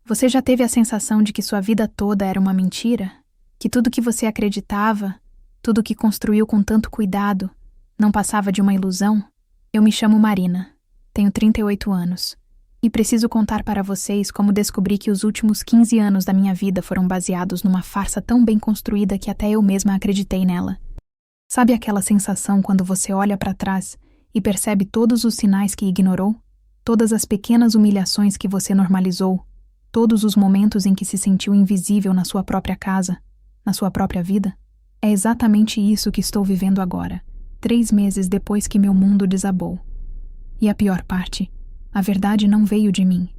Você já teve a sensação de que sua vida toda era uma mentira? Que tudo que você acreditava, tudo que construiu com tanto cuidado, não passava de uma ilusão? Eu me chamo Marina, tenho 38 anos, e preciso contar para vocês como descobri que os últimos 15 anos da minha vida foram baseados numa farsa tão bem construída que até eu mesma acreditei nela. Sabe aquela sensação quando você olha para trás e percebe todos os sinais que ignorou? Todas as pequenas humilhações que você normalizou? Todos os momentos em que se sentiu invisível na sua própria casa, na sua própria vida? É exatamente isso que estou vivendo agora, 3 meses depois que meu mundo desabou. E a pior parte, a verdade não veio de mim.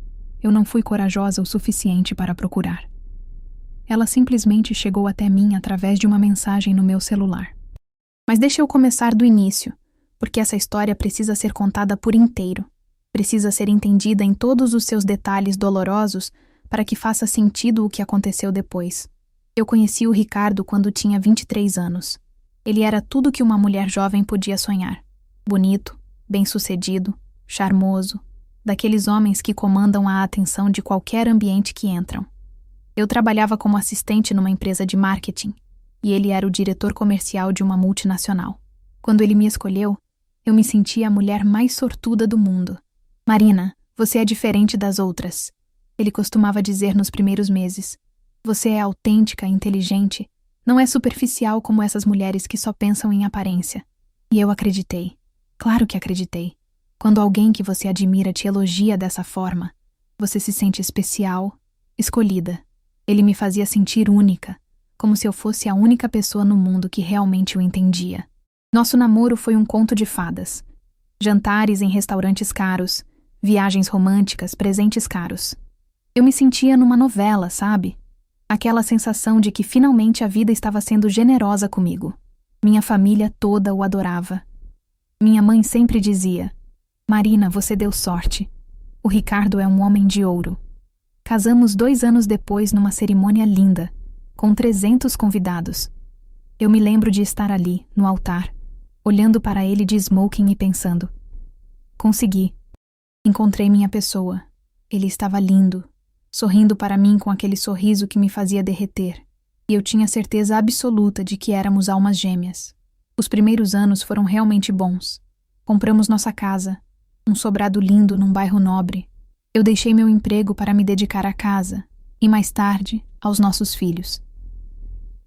Eu não fui corajosa o suficiente para procurar. Ela simplesmente chegou até mim através de uma mensagem no meu celular. Mas deixa eu começar do início, porque essa história precisa ser contada por inteiro. Precisa ser entendida em todos os seus detalhes dolorosos para que faça sentido o que aconteceu depois. Eu conheci o Ricardo quando tinha 23 anos. Ele era tudo que uma mulher jovem podia sonhar. Bonito, bem-sucedido, charmoso, daqueles homens que comandam a atenção de qualquer ambiente que entram. Eu trabalhava como assistente numa empresa de marketing, e ele era o diretor comercial de uma multinacional. Quando ele me escolheu, eu me sentia a mulher mais sortuda do mundo. Marina, você é diferente das outras, ele costumava dizer nos primeiros meses. Você é autêntica, inteligente, não é superficial como essas mulheres que só pensam em aparência. E eu acreditei. Claro que acreditei. Quando alguém que você admira te elogia dessa forma, você se sente especial, escolhida. Ele me fazia sentir única, como se eu fosse a única pessoa no mundo que realmente o entendia. Nosso namoro foi um conto de fadas. Jantares em restaurantes caros, viagens românticas, presentes caros. Eu me sentia numa novela, sabe? Aquela sensação de que finalmente a vida estava sendo generosa comigo. Minha família toda o adorava. Minha mãe sempre dizia: Marina, você deu sorte. O Ricardo é um homem de ouro. Casamos 2 anos depois numa cerimônia linda, com 300 convidados. Eu me lembro de estar ali, no altar, olhando para ele de smoking e pensando: consegui. Encontrei minha pessoa. Ele estava lindo, sorrindo para mim com aquele sorriso que me fazia derreter, e eu tinha certeza absoluta de que éramos almas gêmeas. Os primeiros anos foram realmente bons. Compramos nossa casa, um sobrado lindo num bairro nobre. Eu deixei meu emprego para me dedicar à casa, e mais tarde, aos nossos filhos.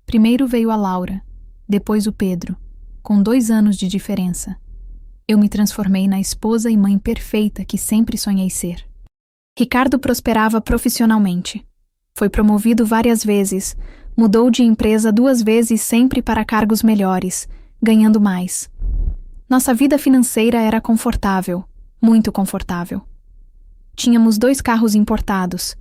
Primeiro veio a Laura, depois o Pedro, com 2 anos de diferença. Eu me transformei na esposa e mãe perfeita que sempre sonhei ser. Ricardo prosperava profissionalmente. Foi promovido várias vezes, mudou de empresa 2 vezes sempre para cargos melhores, ganhando mais. Nossa vida financeira era confortável, muito confortável. Tínhamos 2 carros importados.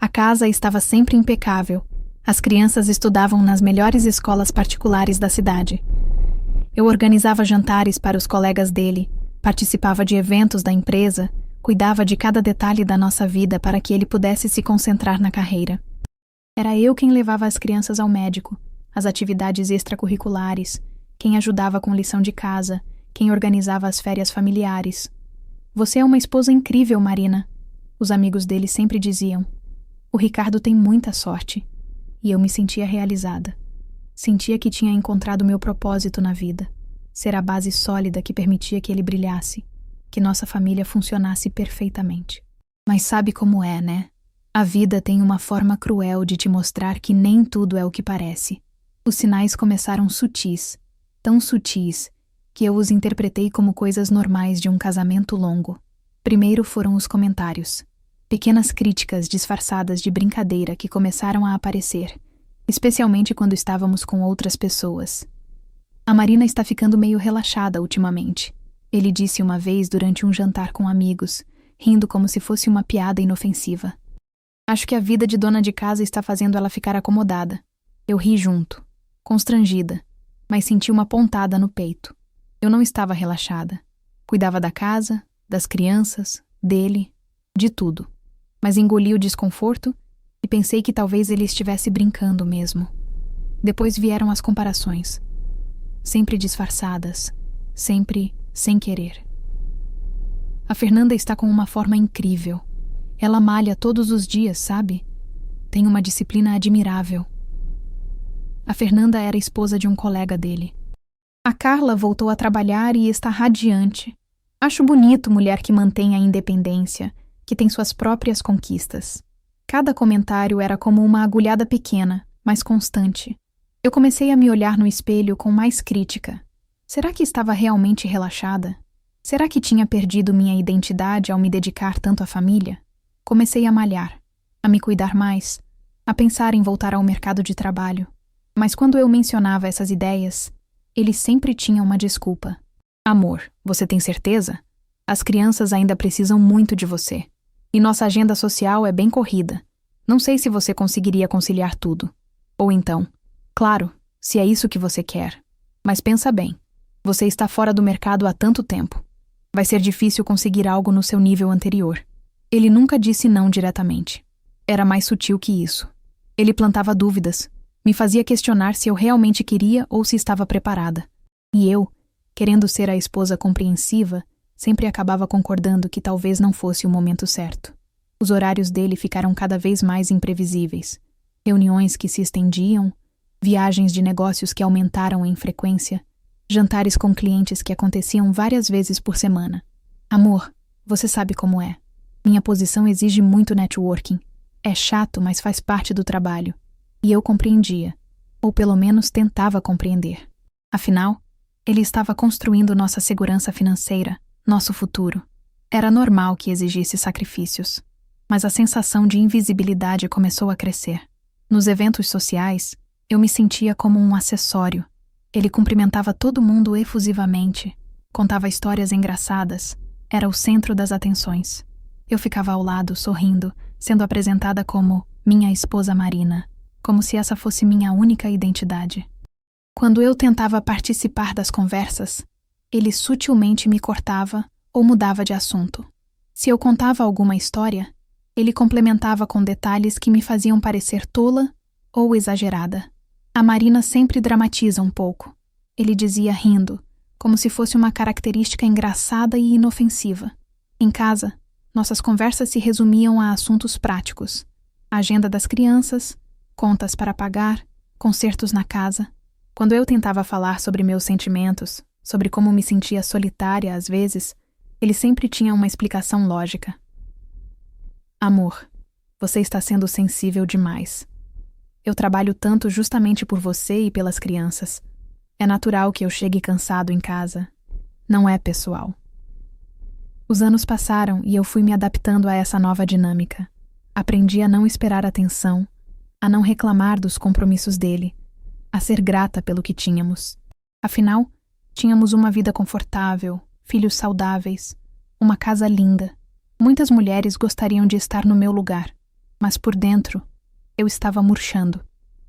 A casa estava sempre impecável. As crianças estudavam nas melhores escolas particulares da cidade. Eu organizava jantares para os colegas dele, participava de eventos da empresa, cuidava de cada detalhe da nossa vida para que ele pudesse se concentrar na carreira. Era eu quem levava as crianças ao médico, as atividades extracurriculares, quem ajudava com lição de casa, quem organizava as férias familiares. Você é uma esposa incrível, Marina. Os amigos dele sempre diziam. O Ricardo tem muita sorte. E eu me sentia realizada. Sentia que tinha encontrado meu propósito na vida. Ser a base sólida que permitia que ele brilhasse, que nossa família funcionasse perfeitamente. Mas sabe como é, né? A vida tem uma forma cruel de te mostrar que nem tudo é o que parece. Os sinais começaram sutis, tão sutis, que eu os interpretei como coisas normais de um casamento longo. Primeiro foram os comentários. Pequenas críticas disfarçadas de brincadeira que começaram a aparecer, especialmente quando estávamos com outras pessoas. A Marina está ficando meio relaxada ultimamente. Ele disse uma vez durante um jantar com amigos, rindo como se fosse uma piada inofensiva. Acho que a vida de dona de casa está fazendo ela ficar acomodada. Eu ri junto, constrangida, mas senti uma pontada no peito. Eu não estava relaxada. Cuidava da casa, das crianças, dele, de tudo. Mas engoli o desconforto e pensei que talvez ele estivesse brincando mesmo. Depois vieram as comparações. Sempre disfarçadas, sempre sem querer. A Fernanda está com uma forma incrível. Ela malha todos os dias, sabe? Tem uma disciplina admirável. A Fernanda era esposa de um colega dele. A Carla voltou a trabalhar e está radiante. Acho bonito mulher que mantém a independência, que tem suas próprias conquistas. Cada comentário era como uma agulhada pequena, mas constante. Eu comecei a me olhar no espelho com mais crítica. Será que estava realmente relaxada? Será que tinha perdido minha identidade ao me dedicar tanto à família? Comecei a malhar, a me cuidar mais, a pensar em voltar ao mercado de trabalho. Mas quando eu mencionava essas ideias, ele sempre tinha uma desculpa. Amor, você tem certeza? As crianças ainda precisam muito de você. E nossa agenda social é bem corrida. Não sei se você conseguiria conciliar tudo. Ou então, claro, se é isso que você quer. Mas pensa bem, você está fora do mercado há tanto tempo. Vai ser difícil conseguir algo no seu nível anterior. Ele nunca disse não diretamente. Era mais sutil que isso. Ele plantava dúvidas, me fazia questionar se eu realmente queria ou se estava preparada. E eu, querendo ser a esposa compreensiva, sempre acabava concordando que talvez não fosse o momento certo. Os horários dele ficaram cada vez mais imprevisíveis. Reuniões que se estendiam, viagens de negócios que aumentaram em frequência, jantares com clientes que aconteciam várias vezes por semana. Amor, você sabe como é. Minha posição exige muito networking. É chato, mas faz parte do trabalho. E eu compreendia, ou pelo menos tentava compreender. Afinal, ele estava construindo nossa segurança financeira, nosso futuro. Era normal que exigisse sacrifícios. Mas a sensação de invisibilidade começou a crescer. Nos eventos sociais, eu me sentia como um acessório. Ele cumprimentava todo mundo efusivamente, contava histórias engraçadas, era o centro das atenções. Eu ficava ao lado, sorrindo, sendo apresentada como minha esposa Marina, como se essa fosse minha única identidade. Quando eu tentava participar das conversas, ele sutilmente me cortava ou mudava de assunto. Se eu contava alguma história, ele complementava com detalhes que me faziam parecer tola ou exagerada. A Marina sempre dramatiza um pouco. Ele dizia rindo, como se fosse uma característica engraçada e inofensiva. Em casa, nossas conversas se resumiam a assuntos práticos. A agenda das crianças, contas para pagar, concertos na casa. Quando eu tentava falar sobre meus sentimentos, sobre como me sentia solitária às vezes, ele sempre tinha uma explicação lógica. Amor, você está sendo sensível demais. Eu trabalho tanto justamente por você e pelas crianças. É natural que eu chegue cansado em casa. Não é pessoal. Os anos passaram e eu fui me adaptando a essa nova dinâmica. Aprendi a não esperar atenção, a não reclamar dos compromissos dele, a ser grata pelo que tínhamos. Afinal, tínhamos uma vida confortável, filhos saudáveis, uma casa linda. Muitas mulheres gostariam de estar no meu lugar, mas por dentro, eu estava murchando.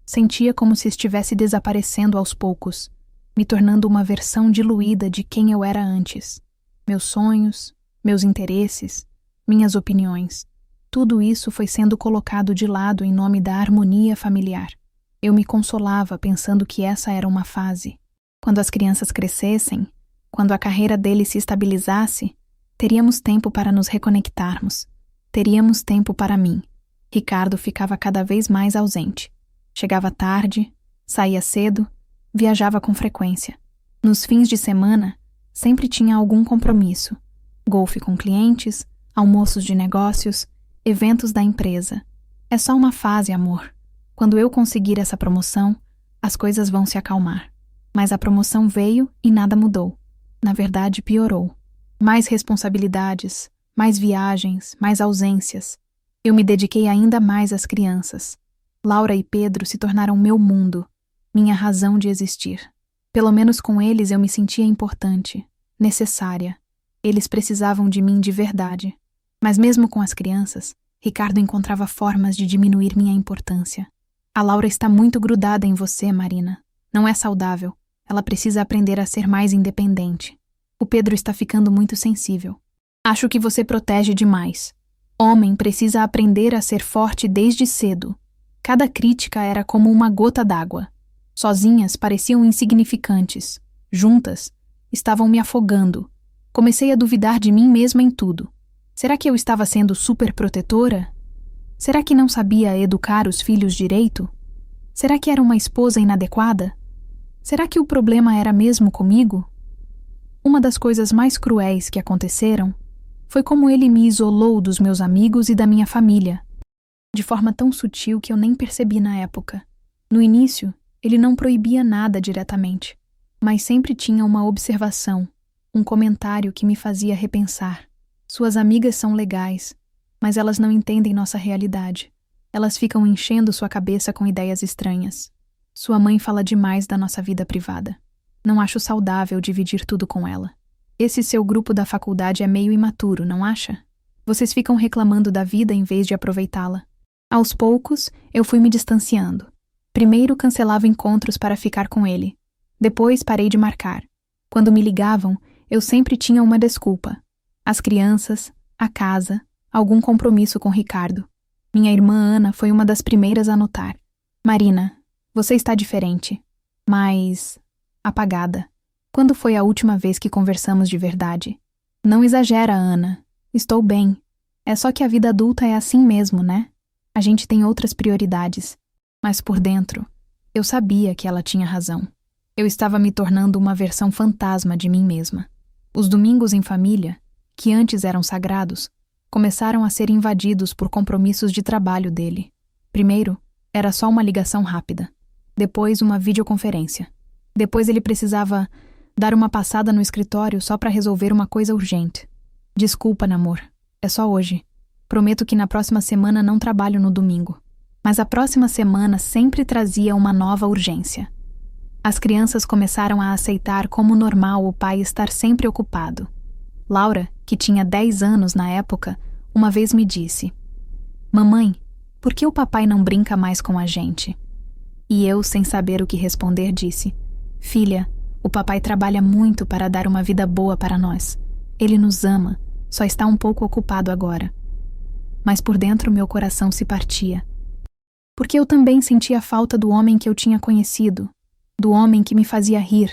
Sentia como se estivesse desaparecendo aos poucos, me tornando uma versão diluída de quem eu era antes. Meus sonhos, meus interesses, minhas opiniões, tudo isso foi sendo colocado de lado em nome da harmonia familiar. Eu me consolava pensando que essa era uma fase. Quando as crianças crescessem, quando a carreira deles se estabilizasse, teríamos tempo para nos reconectarmos. Teríamos tempo para mim. Ricardo ficava cada vez mais ausente. Chegava tarde, saía cedo, viajava com frequência. Nos fins de semana, sempre tinha algum compromisso. Golfe com clientes, almoços de negócios, eventos da empresa. É só uma fase, amor. Quando eu conseguir essa promoção, as coisas vão se acalmar. Mas a promoção veio e nada mudou. Na verdade, piorou. Mais responsabilidades, mais viagens, mais ausências. Eu me dediquei ainda mais às crianças. Laura e Pedro se tornaram meu mundo, minha razão de existir. Pelo menos com eles eu me sentia importante, necessária. Eles precisavam de mim de verdade. Mas mesmo com as crianças, Ricardo encontrava formas de diminuir minha importância. A Laura está muito grudada em você, Marina. Não é saudável. Ela precisa aprender a ser mais independente. O Pedro está ficando muito sensível. Acho que você protege demais. Homem precisa aprender a ser forte desde cedo. Cada crítica era como uma gota d'água. Sozinhas pareciam insignificantes. Juntas, estavam me afogando. Comecei a duvidar de mim mesma em tudo. Será que eu estava sendo superprotetora? Será que não sabia educar os filhos direito? Será que era uma esposa inadequada? Será que o problema era mesmo comigo? Uma das coisas mais cruéis que aconteceram foi como ele me isolou dos meus amigos e da minha família, de forma tão sutil que eu nem percebi na época. No início, ele não proibia nada diretamente, mas sempre tinha uma observação, um comentário que me fazia repensar. Suas amigas são legais, mas elas não entendem nossa realidade. Elas ficam enchendo sua cabeça com ideias estranhas. Sua mãe fala demais da nossa vida privada. Não acho saudável dividir tudo com ela. Esse seu grupo da faculdade é meio imaturo, não acha? Vocês ficam reclamando da vida em vez de aproveitá-la. Aos poucos, eu fui me distanciando. Primeiro cancelava encontros para ficar com ele. Depois parei de marcar. Quando me ligavam, eu sempre tinha uma desculpa. As crianças, a casa, algum compromisso com Ricardo. Minha irmã Ana foi uma das primeiras a notar. Marina, você está diferente, mas apagada. Quando foi a última vez que conversamos de verdade? Não exagera, Ana. Estou bem. É só que a vida adulta é assim mesmo, né? A gente tem outras prioridades. Mas por dentro, eu sabia que ela tinha razão. Eu estava me tornando uma versão fantasma de mim mesma. Os domingos em família, que antes eram sagrados, começaram a ser invadidos por compromissos de trabalho dele. Primeiro, era só uma ligação rápida. Depois, uma videoconferência. Depois ele precisava dar uma passada no escritório só para resolver uma coisa urgente. Desculpa, namor. É só hoje. Prometo que na próxima semana não trabalho no domingo. Mas a próxima semana sempre trazia uma nova urgência. As crianças começaram a aceitar como normal o pai estar sempre ocupado. Laura, que tinha 10 anos na época, uma vez me disse: Mamãe, por que o papai não brinca mais com a gente? E eu, sem saber o que responder, disse: Filha, o papai trabalha muito para dar uma vida boa para nós. Ele nos ama, só está um pouco ocupado agora. Mas por dentro meu coração se partia. Porque eu também sentia falta do homem que eu tinha conhecido, do homem que me fazia rir,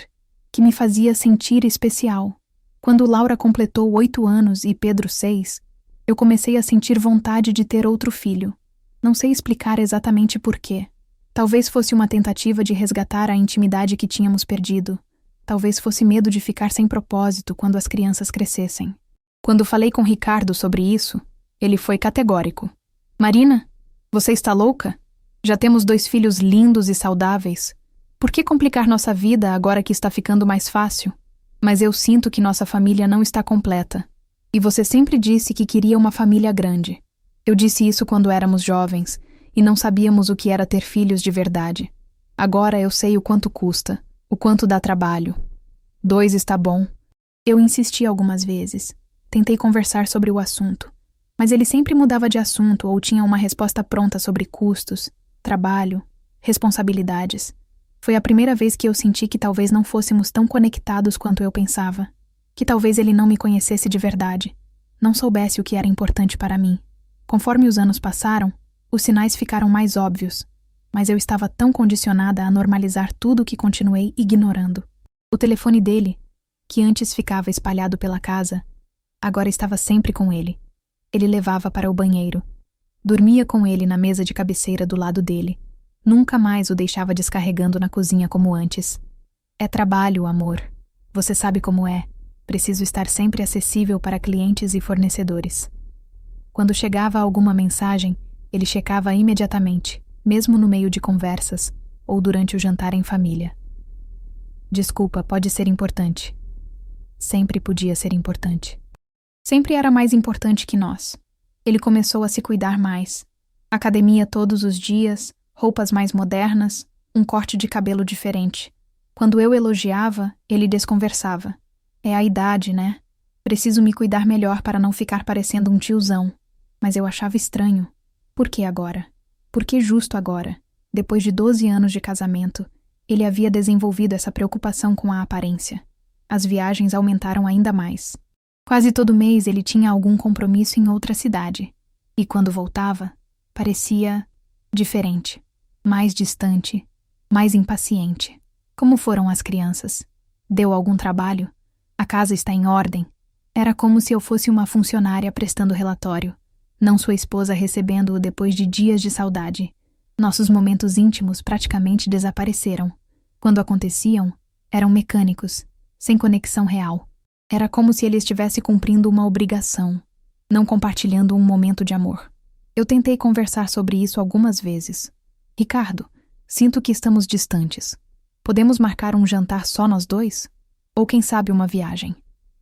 que me fazia sentir especial. Quando Laura completou 8 anos e Pedro 6, eu comecei a sentir vontade de ter outro filho. Não sei explicar exatamente por quê. Talvez fosse uma tentativa de resgatar a intimidade que tínhamos perdido. Talvez fosse medo de ficar sem propósito quando as crianças crescessem. Quando falei com Ricardo sobre isso, ele foi categórico. Marina, você está louca? Já temos 2 filhos lindos e saudáveis. Por que complicar nossa vida agora que está ficando mais fácil? Mas eu sinto que nossa família não está completa. E você sempre disse que queria uma família grande. Eu disse isso quando éramos jovens e não sabíamos o que era ter filhos de verdade. Agora eu sei o quanto custa, o quanto dá trabalho. 2 está bom. Eu insisti algumas vezes. Tentei conversar sobre o assunto. Mas ele sempre mudava de assunto ou tinha uma resposta pronta sobre custos, trabalho, responsabilidades. Foi a primeira vez que eu senti que talvez não fôssemos tão conectados quanto eu pensava. Que talvez ele não me conhecesse de verdade. Não soubesse o que era importante para mim. Conforme os anos passaram, os sinais ficaram mais óbvios. Mas eu estava tão condicionada a normalizar tudo que continuei ignorando. O telefone dele, que antes ficava espalhado pela casa, agora estava sempre com ele. Ele levava para o banheiro. Dormia com ele na mesa de cabeceira do lado dele. Nunca mais o deixava descarregando na cozinha como antes. É trabalho, amor. Você sabe como é. Preciso estar sempre acessível para clientes e fornecedores. Quando chegava alguma mensagem, ele checava imediatamente, mesmo no meio de conversas ou durante o jantar em família. Desculpa, pode ser importante. Sempre podia ser importante. Sempre era mais importante que nós. Ele começou a se cuidar mais. Academia todos os dias, roupas mais modernas, um corte de cabelo diferente. Quando eu elogiava, ele desconversava. É a idade, né? Preciso me cuidar melhor para não ficar parecendo um tiozão. Mas eu achava estranho. Por que agora? Por que justo agora? Depois de 12 anos de casamento, ele havia desenvolvido essa preocupação com a aparência. As viagens aumentaram ainda mais. Quase todo mês ele tinha algum compromisso em outra cidade. E quando voltava, parecia diferente, mais distante, mais impaciente. Como foram as crianças? Deu algum trabalho? A casa está em ordem? Era como se eu fosse uma funcionária prestando relatório, não sua esposa recebendo-o depois de dias de saudade. Nossos momentos íntimos praticamente desapareceram. Quando aconteciam, eram mecânicos, sem conexão real. Era como se ele estivesse cumprindo uma obrigação, não compartilhando um momento de amor. Eu tentei conversar sobre isso algumas vezes. Ricardo, sinto que estamos distantes. Podemos marcar um jantar só nós dois? Ou quem sabe uma viagem?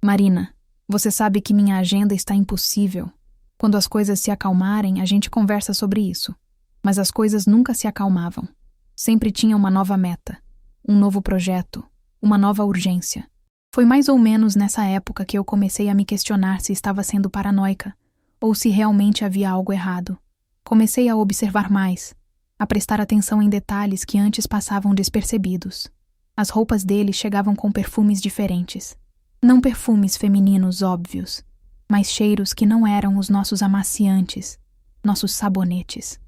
Marina, você sabe que minha agenda está impossível. Quando as coisas se acalmarem, a gente conversa sobre isso. Mas as coisas nunca se acalmavam. Sempre tinha uma nova meta, um novo projeto, uma nova urgência. Foi mais ou menos nessa época que eu comecei a me questionar se estava sendo paranoica ou se realmente havia algo errado. Comecei a observar mais, a prestar atenção em detalhes que antes passavam despercebidos. As roupas dele chegavam com perfumes diferentes. Não perfumes femininos óbvios, mas cheiros que não eram os nossos amaciantes, nossos sabonetes.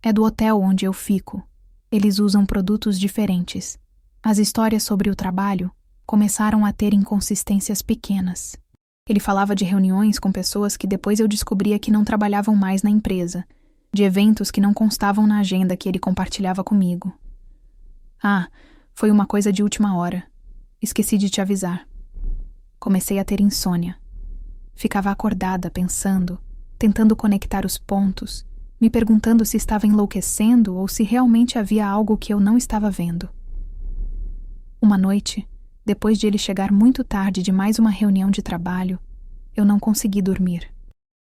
É do hotel onde eu fico. Eles usam produtos diferentes. As histórias sobre o trabalho começaram a ter inconsistências pequenas. Ele falava de reuniões com pessoas que depois eu descobria que não trabalhavam mais na empresa, de eventos que não constavam na agenda que ele compartilhava comigo. Ah, foi uma coisa de última hora. Esqueci de te avisar. Comecei a ter insônia. Ficava acordada pensando, tentando conectar os pontos, me perguntando se estava enlouquecendo ou se realmente havia algo que eu não estava vendo. Uma noite, depois de ele chegar muito tarde de mais uma reunião de trabalho, eu não consegui dormir.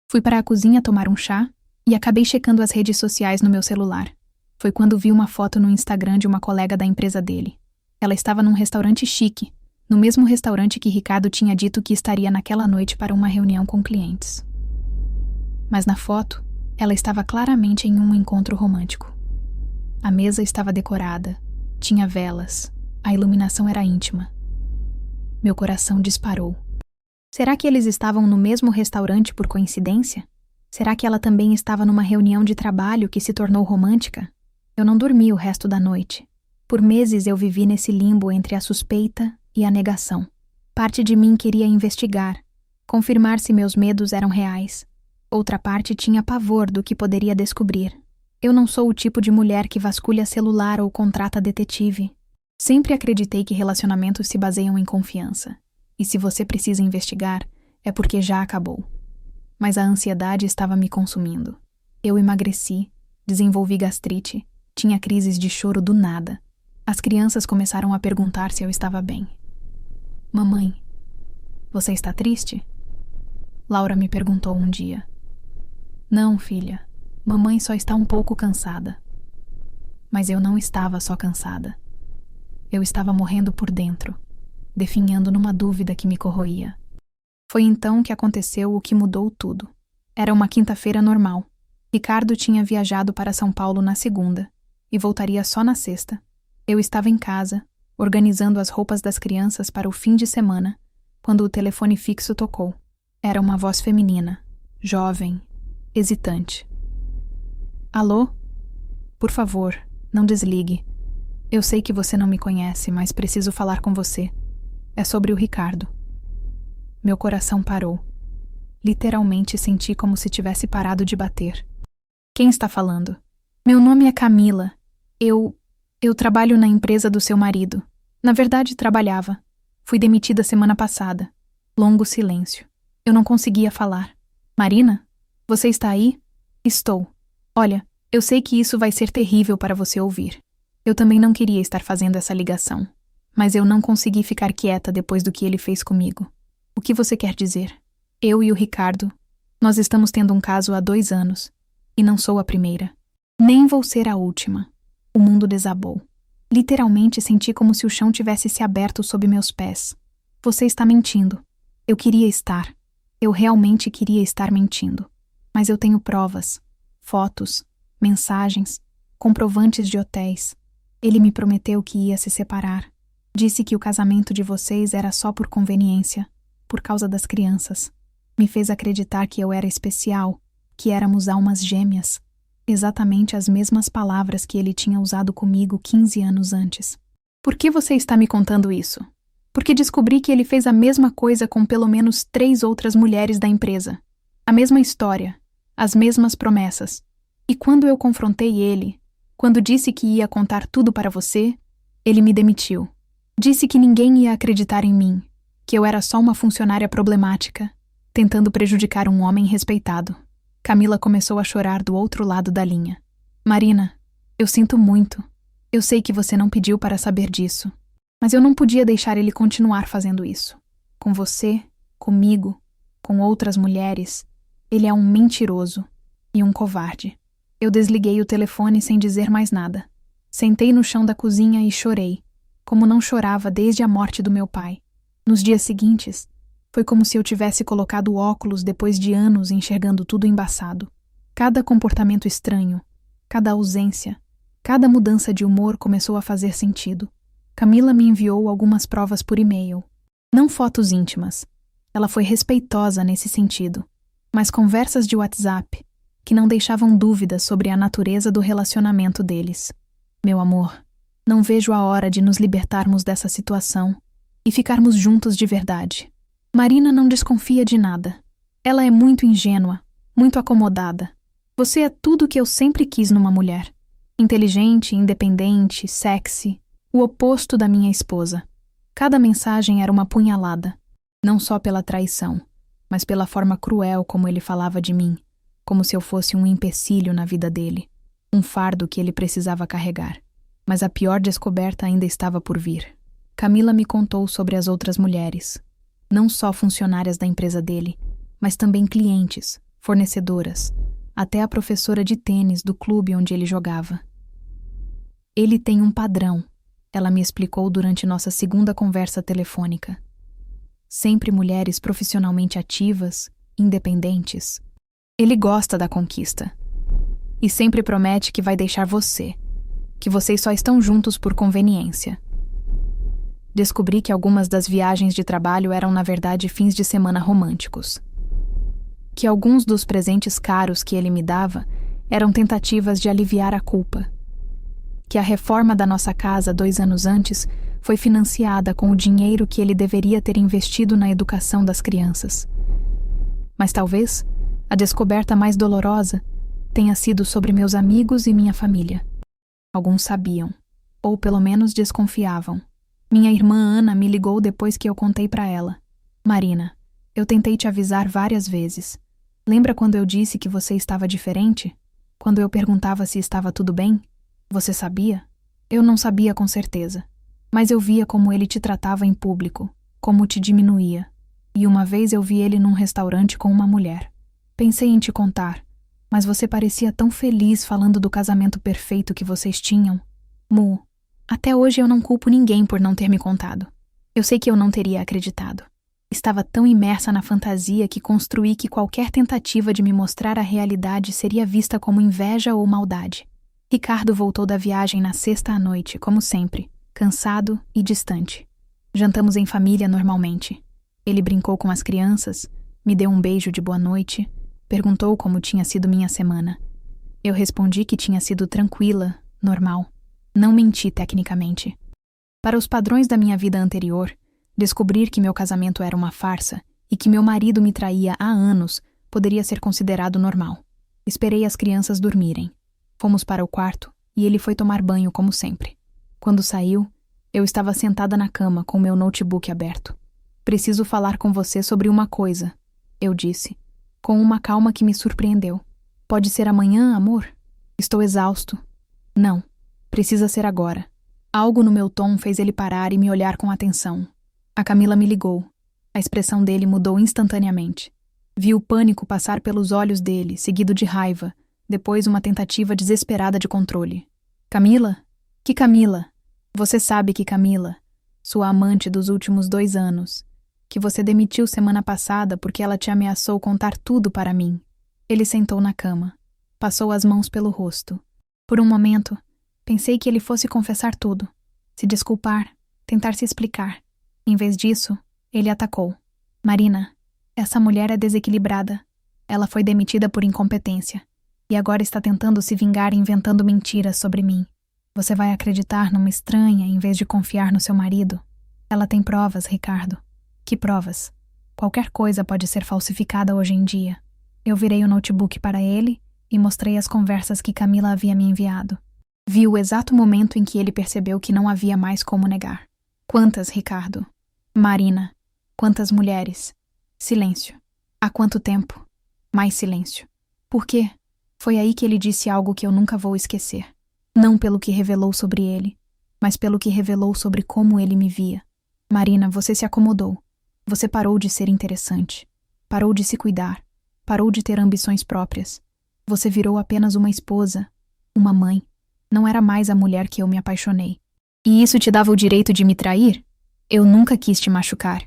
Fui para a cozinha tomar um chá e acabei checando as redes sociais no meu celular. Foi quando vi uma foto no Instagram de uma colega da empresa dele. Ela estava num restaurante chique, no mesmo restaurante que Ricardo tinha dito que estaria naquela noite para uma reunião com clientes. Mas na foto, ela estava claramente em um encontro romântico. A mesa estava decorada, tinha velas, a iluminação era íntima. Meu coração disparou. Será que eles estavam no mesmo restaurante por coincidência? Será que ela também estava numa reunião de trabalho que se tornou romântica? Eu não dormi o resto da noite. Por meses eu vivi nesse limbo entre a suspeita e a negação. Parte de mim queria investigar, confirmar se meus medos eram reais. Outra parte tinha pavor do que poderia descobrir. Eu não sou o tipo de mulher que vasculha celular ou contrata detetive. Sempre acreditei que relacionamentos se baseiam em confiança. E se você precisa investigar, é porque já acabou. Mas a ansiedade estava me consumindo. Eu emagreci, desenvolvi gastrite, tinha crises de choro do nada. As crianças começaram a perguntar se eu estava bem. Mamãe, você está triste? Laura me perguntou um dia. Não, filha, mamãe só está um pouco cansada. Mas eu não estava só cansada. Eu estava morrendo por dentro, definhando numa dúvida que me corroía. Foi então que aconteceu o que mudou tudo. Era uma quinta-feira normal. Ricardo tinha viajado para São Paulo na segunda e voltaria só na sexta. Eu estava em casa, organizando as roupas das crianças para o fim de semana, quando o telefone fixo tocou. Era uma voz feminina, jovem, hesitante. Alô? Por favor, não desligue. Eu sei que você não me conhece, mas preciso falar com você. É sobre o Ricardo. Meu coração parou. Literalmente senti como se tivesse parado de bater. Quem está falando? Meu nome é Camila. Eu trabalho na empresa do seu marido. Na verdade, trabalhava. Fui demitida semana passada. Longo silêncio. Eu não conseguia falar. Marina? Você está aí? Estou. Olha, eu sei que isso vai ser terrível para você ouvir. Eu também não queria estar fazendo essa ligação. Mas eu não consegui ficar quieta depois do que ele fez comigo. O que você quer dizer? Eu e o Ricardo, nós estamos tendo um caso há 2 anos. E não sou a primeira. Nem vou ser a última. O mundo desabou. Literalmente senti como se o chão tivesse se aberto sob meus pés. Você está mentindo. Eu queria estar. Eu realmente queria estar mentindo. Mas eu tenho provas. Fotos, mensagens, comprovantes de hotéis. Ele me prometeu que ia se separar. Disse que o casamento de vocês era só por conveniência, por causa das crianças. Me fez acreditar que eu era especial, que éramos almas gêmeas. Exatamente as mesmas palavras que ele tinha usado comigo 15 anos antes. Por que você está me contando isso? Porque descobri que ele fez a mesma coisa com pelo menos 3 outras mulheres da empresa. A mesma história, as mesmas promessas. E quando eu confrontei ele, quando disse que ia contar tudo para você, ele me demitiu. Disse que ninguém ia acreditar em mim, que eu era só uma funcionária problemática, tentando prejudicar um homem respeitado. Camila começou a chorar do outro lado da linha. Marina, eu sinto muito. Eu sei que você não pediu para saber disso. Mas eu não podia deixar ele continuar fazendo isso. Com você, comigo, com outras mulheres. Ele é um mentiroso e um covarde. Eu desliguei o telefone sem dizer mais nada. Sentei no chão da cozinha e chorei, como não chorava desde a morte do meu pai. Nos dias seguintes, foi como se eu tivesse colocado óculos depois de anos enxergando tudo embaçado. Cada comportamento estranho, cada ausência, cada mudança de humor começou a fazer sentido. Camila me enviou algumas provas por e-mail. Não fotos íntimas. Ela foi respeitosa nesse sentido. Mas conversas de WhatsApp que não deixavam dúvidas sobre a natureza do relacionamento deles. Meu amor, não vejo a hora de nos libertarmos dessa situação e ficarmos juntos de verdade. Marina não desconfia de nada. Ela é muito ingênua, muito acomodada. Você é tudo o que eu sempre quis numa mulher. Inteligente, independente, sexy, o oposto da minha esposa. Cada mensagem era uma punhalada, não só pela traição, mas pela forma cruel como ele falava de mim, como se eu fosse um empecilho na vida dele, um fardo que ele precisava carregar. Mas a pior descoberta ainda estava por vir. Camila me contou sobre as outras mulheres, não só funcionárias da empresa dele, mas também clientes, fornecedoras, até a professora de tênis do clube onde ele jogava. Ele tem um padrão, ela me explicou durante nossa segunda conversa telefônica. Sempre mulheres profissionalmente ativas, independentes. Ele gosta da conquista. E sempre promete que vai deixar você, que vocês só estão juntos por conveniência. Descobri que algumas das viagens de trabalho eram, na verdade, fins de semana românticos. Que alguns dos presentes caros que ele me dava eram tentativas de aliviar a culpa. Que a reforma da nossa casa 2 anos antes foi financiada com o dinheiro que ele deveria ter investido na educação das crianças. Mas talvez a descoberta mais dolorosa tenha sido sobre meus amigos e minha família. Alguns sabiam, ou pelo menos desconfiavam. Minha irmã Ana me ligou depois que eu contei para ela. Marina, eu tentei te avisar várias vezes. Lembra quando eu disse que você estava diferente? Quando eu perguntava se estava tudo bem? Você sabia? Eu não sabia com certeza. Mas eu via como ele te tratava em público, como te diminuía. E uma vez eu vi ele num restaurante com uma mulher. Pensei em te contar, mas você parecia tão feliz falando do casamento perfeito que vocês tinham. Mu, até hoje eu não culpo ninguém por não ter me contado. Eu sei que eu não teria acreditado. Estava tão imersa na fantasia que construí que qualquer tentativa de me mostrar a realidade seria vista como inveja ou maldade. Ricardo voltou da viagem na sexta à noite, como sempre, cansado e distante. Jantamos em família normalmente. Ele brincou com as crianças, me deu um beijo de boa noite, perguntou como tinha sido minha semana. Eu respondi que tinha sido tranquila, normal. Não menti tecnicamente. Para os padrões da minha vida anterior, descobrir que meu casamento era uma farsa e que meu marido me traía há anos poderia ser considerado normal. Esperei as crianças dormirem. Fomos para o quarto e ele foi tomar banho como sempre. Quando saiu, eu estava sentada na cama com meu notebook aberto. Preciso falar com você sobre uma coisa, eu disse, com uma calma que me surpreendeu. Pode ser amanhã, amor? Estou exausto. Não, precisa ser agora. Algo no meu tom fez ele parar e me olhar com atenção. A Camila me ligou. A expressão dele mudou instantaneamente. Vi o pânico passar pelos olhos dele, seguido de raiva, depois uma tentativa desesperada de controle. Camila? Que Camila? Você sabe que Camila, sua amante dos últimos 2 anos, que você demitiu semana passada porque ela te ameaçou contar tudo para mim. Ele sentou na cama, passou as mãos pelo rosto. Por um momento, pensei que ele fosse confessar tudo, se desculpar, tentar se explicar. Em vez disso, ele atacou. Marina, essa mulher é desequilibrada. Ela foi demitida por incompetência. E agora está tentando se vingar inventando mentiras sobre mim. Você vai acreditar numa estranha em vez de confiar no seu marido? Ela tem provas, Ricardo. Que provas? Qualquer coisa pode ser falsificada hoje em dia. Eu virei o notebook para ele e mostrei as conversas que Camila havia me enviado. Vi o exato momento em que ele percebeu que não havia mais como negar. Quantas, Ricardo? Marina. Quantas mulheres? Silêncio. Há quanto tempo? Mais silêncio. Por quê? Foi aí que ele disse algo que eu nunca vou esquecer. Não pelo que revelou sobre ele, mas pelo que revelou sobre como ele me via. Marina, você se acomodou. Você parou de ser interessante. Parou de se cuidar. Parou de ter ambições próprias. Você virou apenas uma esposa, uma mãe. Não era mais a mulher que eu me apaixonei. E isso te dava o direito de me trair? Eu nunca quis te machucar.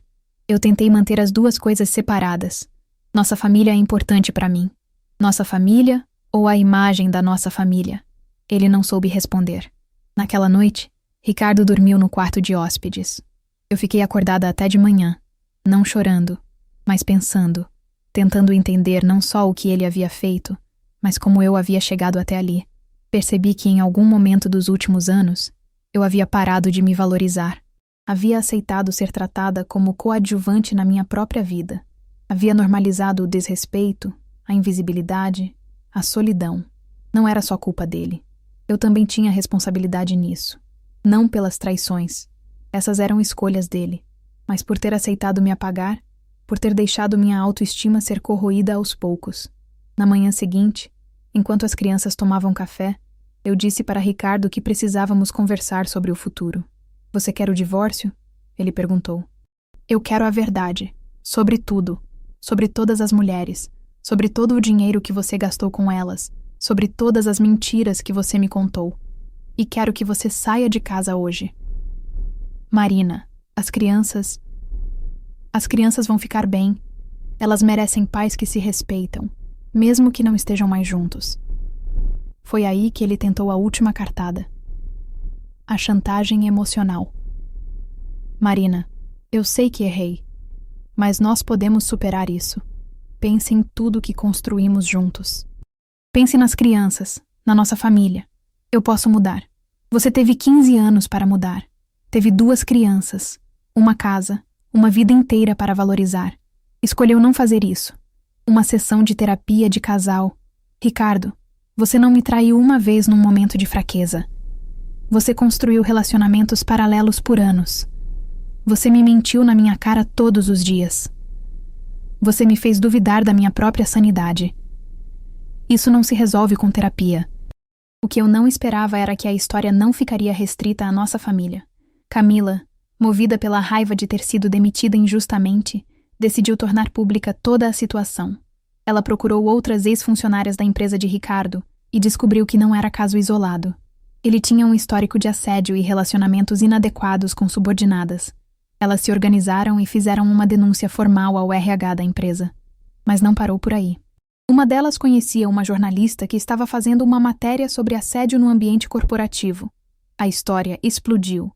Eu tentei manter as duas coisas separadas. Nossa família é importante para mim. Nossa família ou a imagem da nossa família? Ele não soube responder. Naquela noite, Ricardo dormiu no quarto de hóspedes. Eu fiquei acordada até de manhã, não chorando, mas pensando, tentando entender não só o que ele havia feito, mas como eu havia chegado até ali. Percebi que em algum momento dos últimos anos, eu havia parado de me valorizar. Havia aceitado ser tratada como coadjuvante na minha própria vida. Havia normalizado o desrespeito, a invisibilidade, a solidão. Não era só culpa dele. Eu também tinha responsabilidade nisso. Não pelas traições. Essas eram escolhas dele. Mas por ter aceitado me apagar, por ter deixado minha autoestima ser corroída aos poucos. Na manhã seguinte, enquanto as crianças tomavam café, eu disse para Ricardo que precisávamos conversar sobre o futuro. Você quer o divórcio? Ele perguntou. Eu quero a verdade. Sobre tudo. Sobre todas as mulheres. Sobre todo o dinheiro que você gastou com elas. Sobre todas as mentiras que você me contou. E quero que você saia de casa hoje. Marina, as crianças vão ficar bem. Elas merecem pais que se respeitam, mesmo que não estejam mais juntos. Foi aí que ele tentou a última cartada. A chantagem emocional. Marina, eu sei que errei, mas nós podemos superar isso. Pense em tudo que construímos juntos. Pense nas crianças, na nossa família. Eu posso mudar. Você teve 15 anos para mudar. Teve 2 crianças, uma casa, uma vida inteira para valorizar. Escolheu não fazer isso. Uma sessão de terapia de casal. Ricardo, você não me traiu uma vez num momento de fraqueza. Você construiu relacionamentos paralelos por anos. Você me mentiu na minha cara todos os dias. Você me fez duvidar da minha própria sanidade. Isso não se resolve com terapia. O que eu não esperava era que a história não ficaria restrita à nossa família. Camila, movida pela raiva de ter sido demitida injustamente, decidiu tornar pública toda a situação. Ela procurou outras ex-funcionárias da empresa de Ricardo e descobriu que não era caso isolado. Ele tinha um histórico de assédio e relacionamentos inadequados com subordinadas. Elas se organizaram e fizeram uma denúncia formal ao RH da empresa. Mas não parou por aí. Uma delas conhecia uma jornalista que estava fazendo uma matéria sobre assédio no ambiente corporativo. A história explodiu.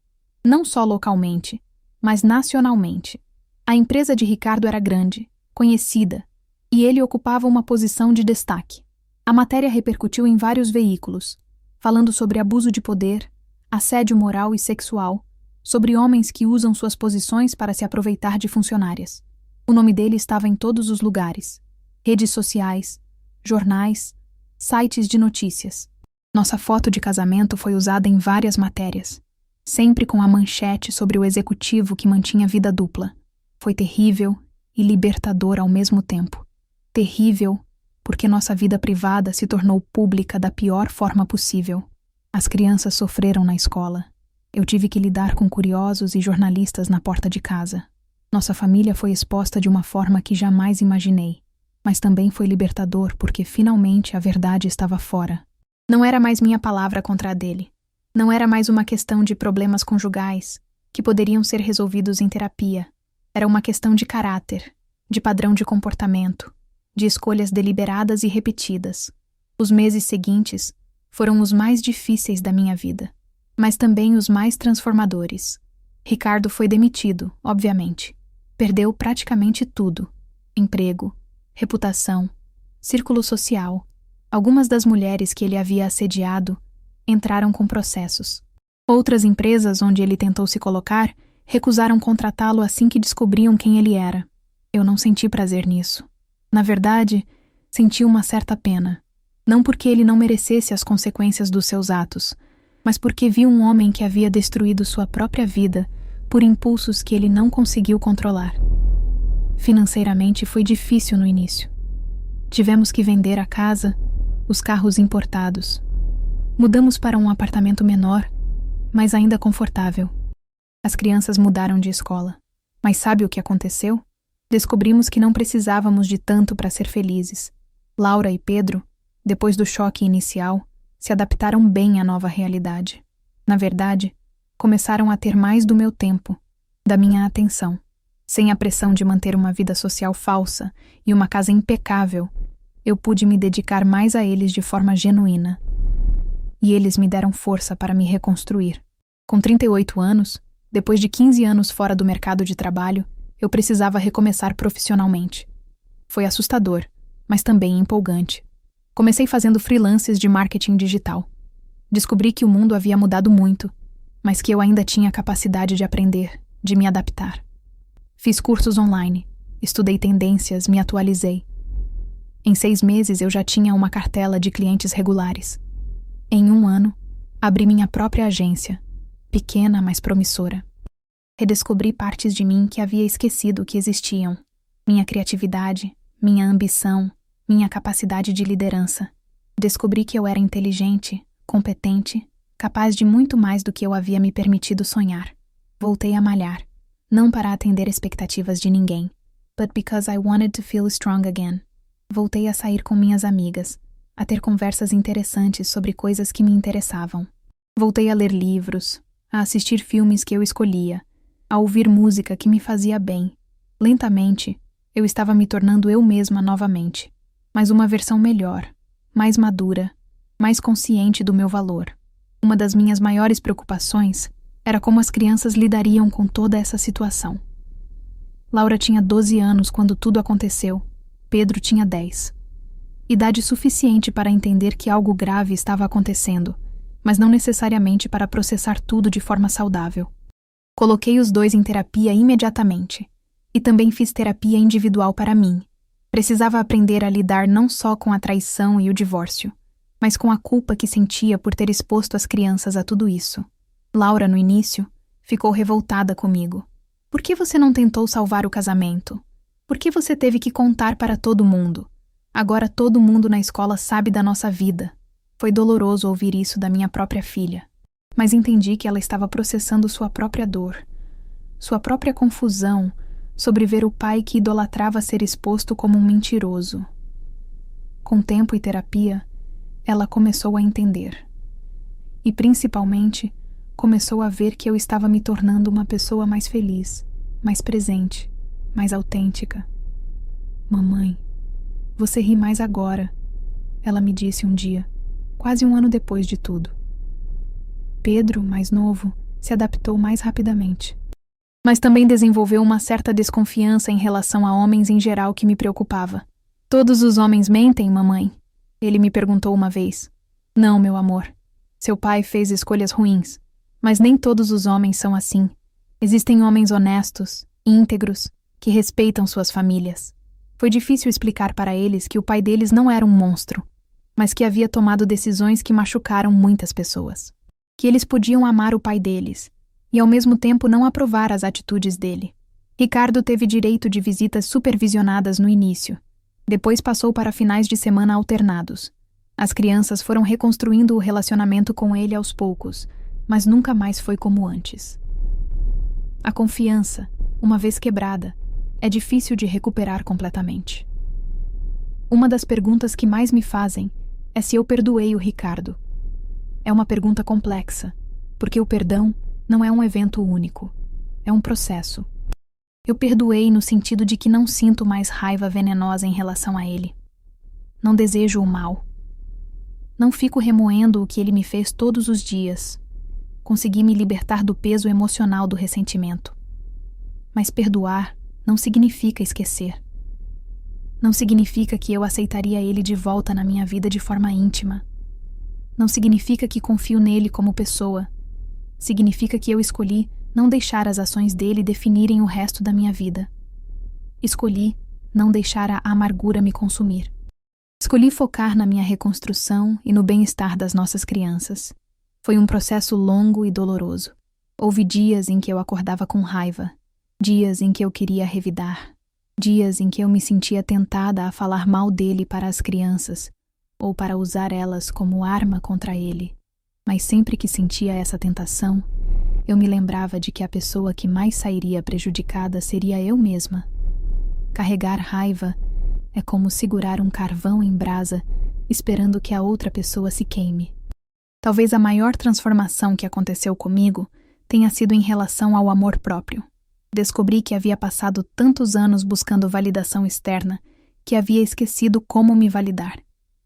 Não só localmente, mas nacionalmente. A empresa de Ricardo era grande, conhecida, e ele ocupava uma posição de destaque. A matéria repercutiu em vários veículos, falando sobre abuso de poder, assédio moral e sexual, sobre homens que usam suas posições para se aproveitar de funcionárias. O nome dele estava em todos os lugares: redes sociais, jornais, sites de notícias. Nossa foto de casamento foi usada em várias matérias, sempre com a manchete sobre o executivo que mantinha vida dupla. Foi terrível e libertador ao mesmo tempo. Terrível porque nossa vida privada se tornou pública da pior forma possível. As crianças sofreram na escola. Eu tive que lidar com curiosos e jornalistas na porta de casa. Nossa família foi exposta de uma forma que jamais imaginei, mas também foi libertador porque finalmente a verdade estava fora. Não era mais minha palavra contra a dele. Não era mais uma questão de problemas conjugais, que poderiam ser resolvidos em terapia. Era uma questão de caráter, de padrão de comportamento, de escolhas deliberadas e repetidas. Os meses seguintes foram os mais difíceis da minha vida, mas também os mais transformadores. Ricardo foi demitido, obviamente. Perdeu praticamente tudo: emprego, reputação, círculo social. Algumas das mulheres que ele havia assediado entraram com processos. Outras empresas onde ele tentou se colocar Recusaram contratá-lo assim que descobriam quem ele era. Eu não senti prazer nisso. Na verdade, senti uma certa pena. Não porque ele não merecesse as consequências dos seus atos, mas porque vi um homem que havia destruído sua própria vida por impulsos que ele não conseguiu controlar. Financeiramente foi difícil no início. Tivemos que vender a casa, os carros importados. Mudamos para um apartamento menor, mas ainda confortável. As crianças mudaram de escola. Mas sabe o que aconteceu? Descobrimos que não precisávamos de tanto para ser felizes. Laura e Pedro, depois do choque inicial, se adaptaram bem à nova realidade. Na verdade, começaram a ter mais do meu tempo, da minha atenção. Sem a pressão de manter uma vida social falsa e uma casa impecável, eu pude me dedicar mais a eles de forma genuína. E eles me deram força para me reconstruir. Com 38 anos, depois de 15 anos fora do mercado de trabalho, eu precisava recomeçar profissionalmente. Foi assustador, mas também empolgante. Comecei fazendo freelances de marketing digital. Descobri que o mundo havia mudado muito, mas que eu ainda tinha capacidade de aprender, de me adaptar. Fiz cursos online, estudei tendências, me atualizei. Em 6 meses eu já tinha uma cartela de clientes regulares. Em 1 ano, abri minha própria agência, pequena, mas promissora. Redescobri partes de mim que havia esquecido que existiam. Minha criatividade, minha ambição, minha capacidade de liderança. Descobri que eu era inteligente, competente, capaz de muito mais do que eu havia me permitido sonhar. Voltei a malhar, não para atender expectativas de ninguém, but because I wanted to feel strong again. Voltei a sair com minhas amigas, a ter conversas interessantes sobre coisas que me interessavam. Voltei a ler livros, a assistir filmes que eu escolhia, a ouvir música que me fazia bem. Lentamente, eu estava me tornando eu mesma novamente, mas uma versão melhor, mais madura, mais consciente do meu valor. Uma das minhas maiores preocupações era como as crianças lidariam com toda essa situação. Laura tinha 12 anos quando tudo aconteceu, Pedro tinha 10. Idade suficiente para entender que algo grave estava acontecendo, mas não necessariamente para processar tudo de forma saudável. Coloquei os dois em terapia imediatamente, e também fiz terapia individual para mim. Precisava aprender a lidar não só com a traição e o divórcio, mas com a culpa que sentia por ter exposto as crianças a tudo isso. Laura, no início, ficou revoltada comigo. Por que você não tentou salvar o casamento? Por que você teve que contar para todo mundo? Agora todo mundo na escola sabe da nossa vida. Foi doloroso ouvir isso da minha própria filha, mas entendi que ela estava processando sua própria dor, sua própria confusão sobre ver o pai que idolatrava ser exposto como um mentiroso. Com tempo e terapia, ela começou a entender. E, principalmente, começou a ver que eu estava me tornando uma pessoa mais feliz, mais presente, mais autêntica. Mamãe, você ri mais agora, ela me disse um dia, quase 1 ano depois de tudo. Pedro, mais novo, se adaptou mais rapidamente. Mas também desenvolveu uma certa desconfiança em relação a homens em geral que me preocupava. Todos os homens mentem, mamãe? Ele me perguntou uma vez. Não, meu amor. Seu pai fez escolhas ruins, mas nem todos os homens são assim. Existem homens honestos, íntegros, que respeitam suas famílias. Foi difícil explicar para eles que o pai deles não era um monstro, mas que havia tomado decisões que machucaram muitas pessoas. Que eles podiam amar o pai deles, e ao mesmo tempo não aprovar as atitudes dele. Ricardo teve direito de visitas supervisionadas no início. Depois passou para finais de semana alternados. As crianças foram reconstruindo o relacionamento com ele aos poucos, mas nunca mais foi como antes. A confiança, uma vez quebrada, é difícil de recuperar completamente. Uma das perguntas que mais me fazem é se eu perdoei o Ricardo. É uma pergunta complexa, porque o perdão não é um evento único, é um processo. Eu perdoei no sentido de que não sinto mais raiva venenosa em relação a ele. Não desejo o mal. Não fico remoendo o que ele me fez todos os dias. Consegui me libertar do peso emocional do ressentimento. Mas perdoar não significa esquecer. Não significa que eu aceitaria ele de volta na minha vida de forma íntima. Não significa que confio nele como pessoa. Significa que eu escolhi não deixar as ações dele definirem o resto da minha vida. Escolhi não deixar a amargura me consumir. Escolhi focar na minha reconstrução e no bem-estar das nossas crianças. Foi um processo longo e doloroso. Houve dias em que eu acordava com raiva, dias em que eu queria revidar, dias em que eu me sentia tentada a falar mal dele para as crianças ou para usar elas como arma contra ele. Mas sempre que sentia essa tentação, eu me lembrava de que a pessoa que mais sairia prejudicada seria eu mesma. Carregar raiva é como segurar um carvão em brasa, esperando que a outra pessoa se queime. Talvez a maior transformação que aconteceu comigo tenha sido em relação ao amor próprio. Descobri que havia passado tantos anos buscando validação externa que havia esquecido como me validar.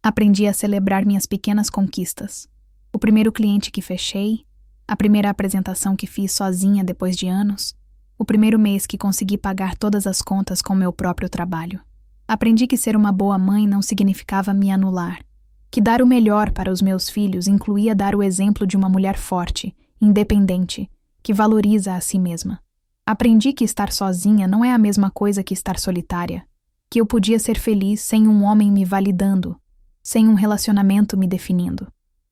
Aprendi a celebrar minhas pequenas conquistas. O primeiro cliente que fechei, a primeira apresentação que fiz sozinha depois de anos, o primeiro mês que consegui pagar todas as contas com meu próprio trabalho. Aprendi que ser uma boa mãe não significava me anular, que dar o melhor para os meus filhos incluía dar o exemplo de uma mulher forte, independente, que valoriza a si mesma. Aprendi que estar sozinha não é a mesma coisa que estar solitária, que eu podia ser feliz sem um homem me validando, sem um relacionamento me definindo.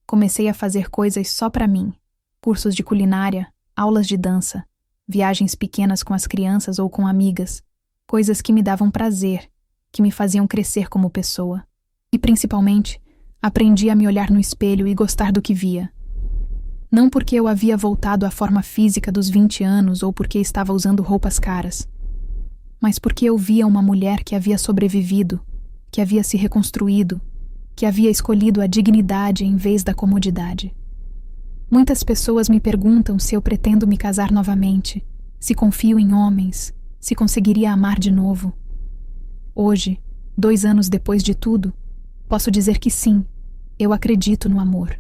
Comecei a fazer coisas só para mim, cursos de culinária, aulas de dança, viagens pequenas com as crianças ou com amigas, coisas que me davam prazer, que me faziam crescer como pessoa. E, principalmente, aprendi a me olhar no espelho e gostar do que via. Não porque eu havia voltado à forma física dos 20 anos ou porque estava usando roupas caras, mas porque eu via uma mulher que havia sobrevivido, que havia se reconstruído, que havia escolhido a dignidade em vez da comodidade. Muitas pessoas me perguntam se eu pretendo me casar novamente, se confio em homens, se conseguiria amar de novo. Hoje, 2 anos depois de tudo, posso dizer que sim, eu acredito no amor.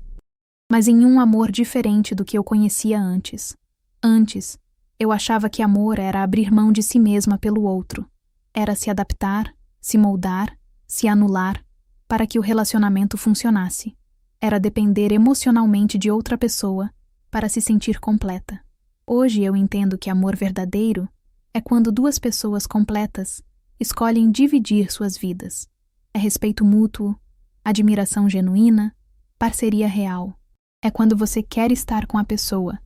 Mas em um amor diferente do que eu conhecia antes. Antes, eu achava que amor era abrir mão de si mesma pelo outro. Era se adaptar, se moldar, se anular, para que o relacionamento funcionasse. Era depender emocionalmente de outra pessoa para se sentir completa. Hoje eu entendo que amor verdadeiro é quando 2 pessoas completas escolhem dividir suas vidas. É respeito mútuo, admiração genuína, parceria real. É quando você quer estar com a pessoa,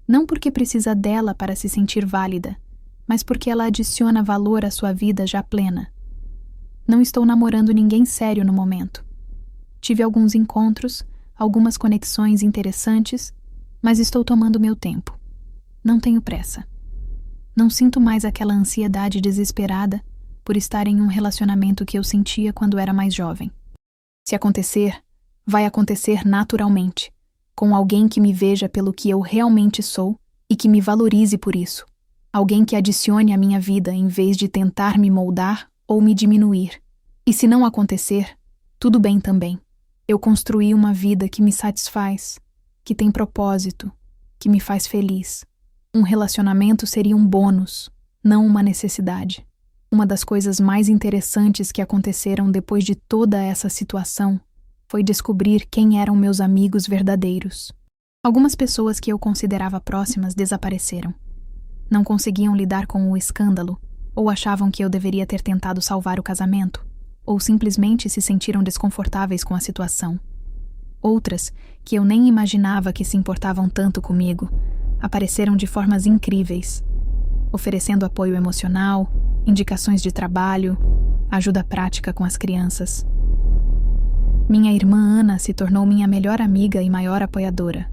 não porque precisa dela para se sentir válida, mas porque ela adiciona valor à sua vida já plena. Não estou namorando ninguém sério no momento. Tive alguns encontros, algumas conexões interessantes, mas estou tomando meu tempo. Não tenho pressa. Não sinto mais aquela ansiedade desesperada por estar em um relacionamento que eu sentia quando era mais jovem. Se acontecer, vai acontecer naturalmente, com alguém que me veja pelo que eu realmente sou e que me valorize por isso. Alguém que adicione à minha vida em vez de tentar me moldar ou me diminuir. E se não acontecer, tudo bem também. Eu construí uma vida que me satisfaz, que tem propósito, que me faz feliz. Um relacionamento seria um bônus, não uma necessidade. Uma das coisas mais interessantes que aconteceram depois de toda essa situação foi descobrir quem eram meus amigos verdadeiros. Algumas pessoas que eu considerava próximas desapareceram. Não conseguiam lidar com o escândalo, ou achavam que eu deveria ter tentado salvar o casamento, ou simplesmente se sentiram desconfortáveis com a situação. Outras, que eu nem imaginava que se importavam tanto comigo, apareceram de formas incríveis, oferecendo apoio emocional, indicações de trabalho, ajuda prática com as crianças. Minha irmã Ana se tornou minha melhor amiga e maior apoiadora.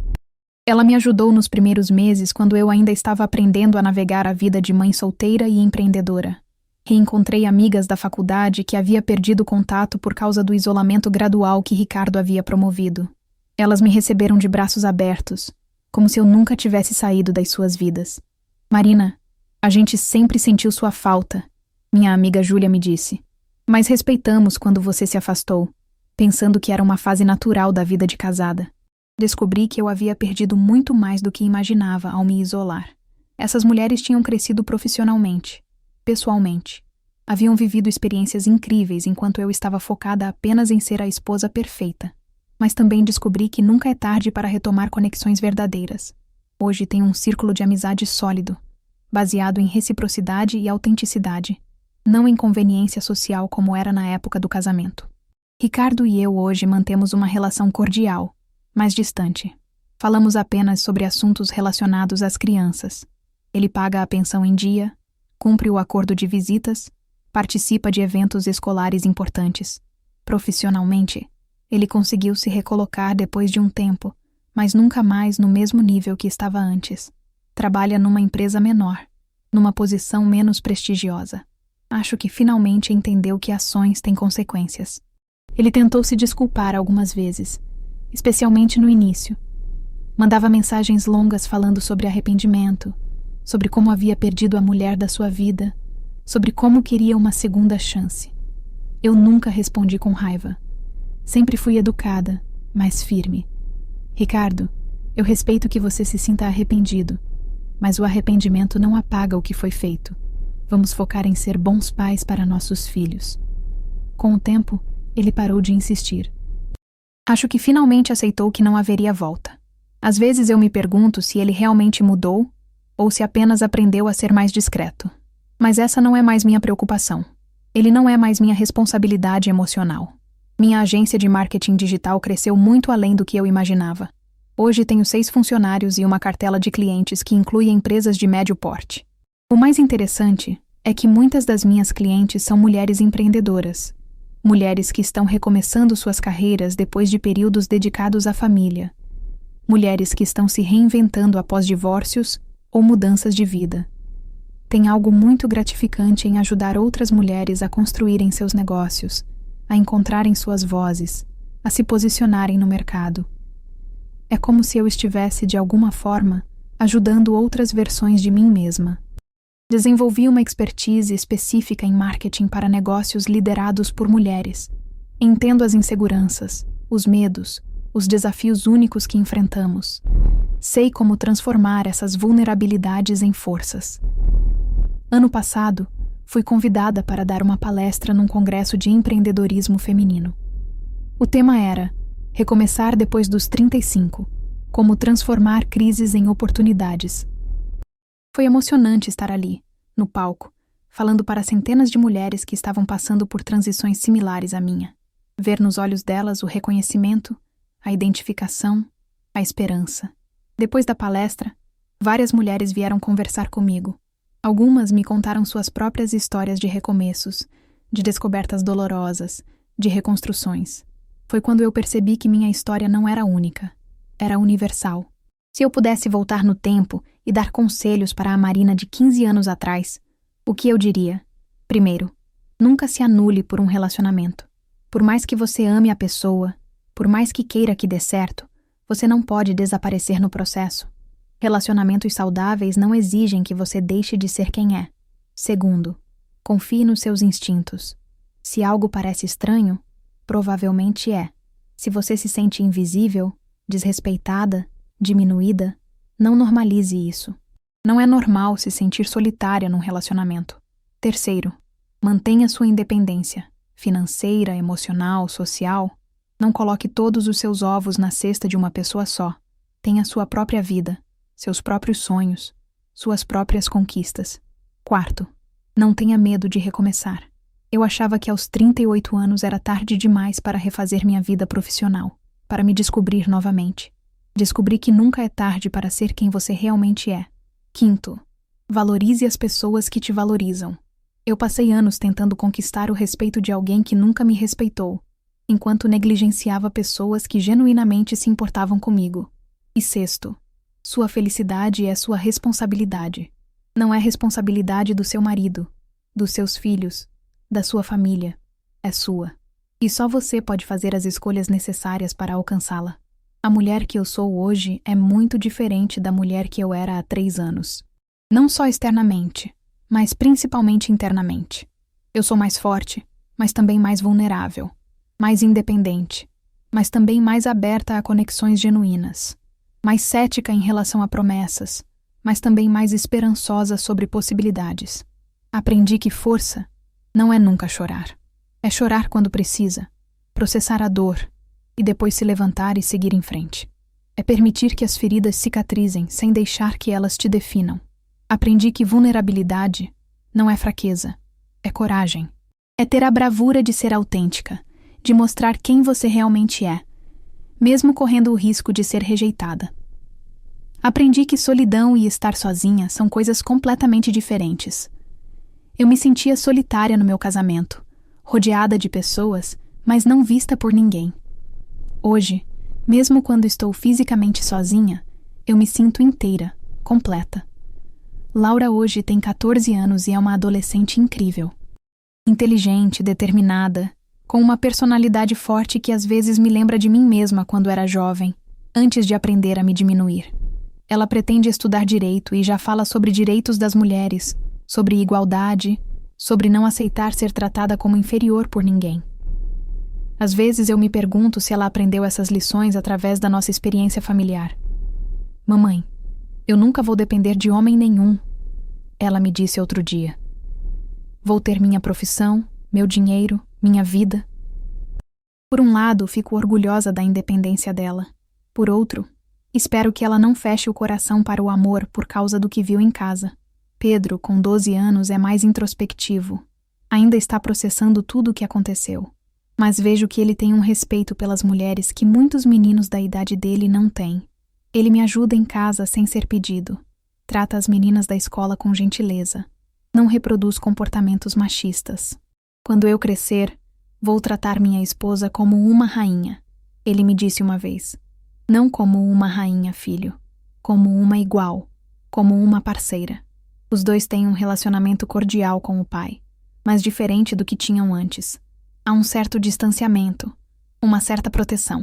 Ela me ajudou nos primeiros meses quando eu ainda estava aprendendo a navegar a vida de mãe solteira e empreendedora. Reencontrei amigas da faculdade que havia perdido contato por causa do isolamento gradual que Ricardo havia promovido. Elas me receberam de braços abertos, como se eu nunca tivesse saído das suas vidas. Marina, a gente sempre sentiu sua falta, minha amiga Júlia me disse. Mas respeitamos quando você se afastou, pensando que era uma fase natural da vida de casada. Descobri que eu havia perdido muito mais do que imaginava ao me isolar. Essas mulheres tinham crescido profissionalmente, pessoalmente. Haviam vivido experiências incríveis enquanto eu estava focada apenas em ser a esposa perfeita. Mas também descobri que nunca é tarde para retomar conexões verdadeiras. Hoje tenho um círculo de amizade sólido, baseado em reciprocidade e autenticidade, não em conveniência social como era na época do casamento. Ricardo e eu hoje mantemos uma relação cordial, mas distante. Falamos apenas sobre assuntos relacionados às crianças. Ele paga a pensão em dia, cumpre o acordo de visitas, participa de eventos escolares importantes. Profissionalmente, ele conseguiu se recolocar depois de um tempo, mas nunca mais no mesmo nível que estava antes. Trabalha numa empresa menor, numa posição menos prestigiosa. Acho que finalmente entendeu que ações têm consequências. Ele tentou se desculpar algumas vezes, especialmente no início. Mandava mensagens longas falando sobre arrependimento, sobre como havia perdido a mulher da sua vida, sobre como queria uma segunda chance. Eu nunca respondi com raiva. Sempre fui educada, mas firme. Ricardo, eu respeito que você se sinta arrependido, mas o arrependimento não apaga o que foi feito. Vamos focar em ser bons pais para nossos filhos. Com o tempo, ele parou de insistir. Acho que finalmente aceitou que não haveria volta. Às vezes eu me pergunto se ele realmente mudou ou se apenas aprendeu a ser mais discreto. Mas essa não é mais minha preocupação. Ele não é mais minha responsabilidade emocional. Minha agência de marketing digital cresceu muito além do que eu imaginava. Hoje tenho 6 funcionários e uma cartela de clientes que inclui empresas de médio porte. O mais interessante é que muitas das minhas clientes são mulheres empreendedoras. Mulheres que estão recomeçando suas carreiras depois de períodos dedicados à família. Mulheres que estão se reinventando após divórcios ou mudanças de vida. Tem algo muito gratificante em ajudar outras mulheres a construírem seus negócios, a encontrarem suas vozes, a se posicionarem no mercado. É como se eu estivesse, de alguma forma, ajudando outras versões de mim mesma. Desenvolvi uma expertise específica em marketing para negócios liderados por mulheres. Entendo as inseguranças, os medos, os desafios únicos que enfrentamos. Sei como transformar essas vulnerabilidades em forças. Ano passado, fui convidada para dar uma palestra num congresso de empreendedorismo feminino. O tema era Recomeçar depois dos 35, como transformar crises em oportunidades. Foi emocionante estar ali, no palco, falando para centenas de mulheres que estavam passando por transições similares à minha. Ver nos olhos delas o reconhecimento, a identificação, a esperança. Depois da palestra, várias mulheres vieram conversar comigo. Algumas me contaram suas próprias histórias de recomeços, de descobertas dolorosas, de reconstruções. Foi quando eu percebi que minha história não era única, era universal. Se eu pudesse voltar no tempo e dar conselhos para a Marina de 15 anos atrás, o que eu diria? Primeiro, nunca se anule por um relacionamento. Por mais que você ame a pessoa, por mais que queira que dê certo, você não pode desaparecer no processo. Relacionamentos saudáveis não exigem que você deixe de ser quem é. Segundo, confie nos seus instintos. Se algo parece estranho, provavelmente é. Se você se sente invisível, desrespeitada, diminuída, não normalize isso. Não é normal se sentir solitária num relacionamento. Terceiro, mantenha sua independência, financeira, emocional, social. Não coloque todos os seus ovos na cesta de uma pessoa só. Tenha sua própria vida, seus próprios sonhos, suas próprias conquistas. Quarto, não tenha medo de recomeçar. Eu achava que aos 38 anos era tarde demais para refazer minha vida profissional, para me descobrir novamente. Descobri que nunca é tarde para ser quem você realmente é. Quinto, valorize as pessoas que te valorizam. Eu passei anos tentando conquistar o respeito de alguém que nunca me respeitou, enquanto negligenciava pessoas que genuinamente se importavam comigo. E sexto, sua felicidade é sua responsabilidade. Não é responsabilidade do seu marido, dos seus filhos, da sua família. É sua. E só você pode fazer as escolhas necessárias para alcançá-la. A mulher que eu sou hoje é muito diferente da mulher que eu era há 3 anos. Não só externamente, mas principalmente internamente. Eu sou mais forte, mas também mais vulnerável. Mais independente, mas também mais aberta a conexões genuínas. Mais cética em relação a promessas, mas também mais esperançosa sobre possibilidades. Aprendi que força não é nunca chorar. É chorar quando precisa, processar a dor e depois se levantar e seguir em frente. É permitir que as feridas cicatrizem sem deixar que elas te definam. Aprendi que vulnerabilidade não é fraqueza, é coragem. É ter a bravura de ser autêntica, de mostrar quem você realmente é, mesmo correndo o risco de ser rejeitada. Aprendi que solidão e estar sozinha são coisas completamente diferentes. Eu me sentia solitária no meu casamento, rodeada de pessoas, mas não vista por ninguém. Hoje, mesmo quando estou fisicamente sozinha, eu me sinto inteira, completa. Laura hoje tem 14 anos e é uma adolescente incrível. Inteligente, determinada, com uma personalidade forte que às vezes me lembra de mim mesma quando era jovem, antes de aprender a me diminuir. Ela pretende estudar direito e já fala sobre direitos das mulheres, sobre igualdade, sobre não aceitar ser tratada como inferior por ninguém. Às vezes eu me pergunto se ela aprendeu essas lições através da nossa experiência familiar. Mamãe, eu nunca vou depender de homem nenhum, ela me disse outro dia. Vou ter minha profissão, meu dinheiro, minha vida. Por um lado, fico orgulhosa da independência dela. Por outro, espero que ela não feche o coração para o amor por causa do que viu em casa. Pedro, com 12 anos, é mais introspectivo. Ainda está processando tudo o que aconteceu. Mas vejo que ele tem um respeito pelas mulheres que muitos meninos da idade dele não têm. Ele me ajuda em casa sem ser pedido. Trata as meninas da escola com gentileza. Não reproduz comportamentos machistas. Quando eu crescer, vou tratar minha esposa como uma rainha. Ele me disse uma vez. Não como uma rainha, filho. Como uma igual. Como uma parceira. Os dois têm um relacionamento cordial com o pai, mas diferente do que tinham antes. Há um certo distanciamento, uma certa proteção.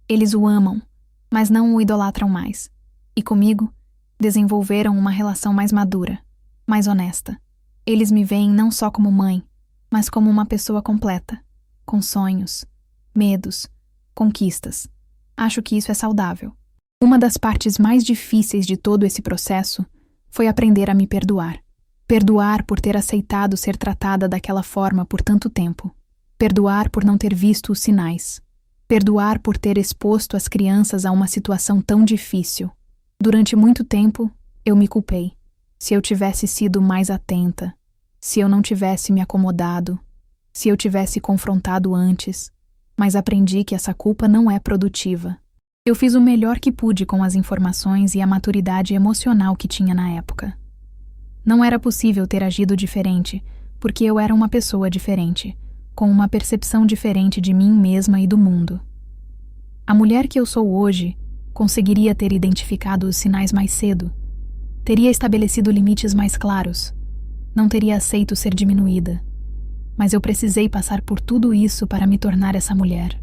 Eles o amam, mas não o idolatram mais. E comigo, desenvolveram uma relação mais madura, mais honesta. Eles me veem não só como mãe, mas como uma pessoa completa, com sonhos, medos, conquistas. Acho que isso é saudável. Uma das partes mais difíceis de todo esse processo foi aprender a me perdoar. Perdoar por ter aceitado ser tratada daquela forma por tanto tempo. Perdoar por não ter visto os sinais. Perdoar por ter exposto as crianças a uma situação tão difícil. Durante muito tempo, eu me culpei. Se eu tivesse sido mais atenta, se eu não tivesse me acomodado, se eu tivesse confrontado antes, mas aprendi que essa culpa não é produtiva. Eu fiz o melhor que pude com as informações e a maturidade emocional que tinha na época. Não era possível ter agido diferente, porque eu era uma pessoa diferente, com uma percepção diferente de mim mesma e do mundo. A mulher que eu sou hoje conseguiria ter identificado os sinais mais cedo, teria estabelecido limites mais claros, não teria aceito ser diminuída. Mas eu precisei passar por tudo isso para me tornar essa mulher.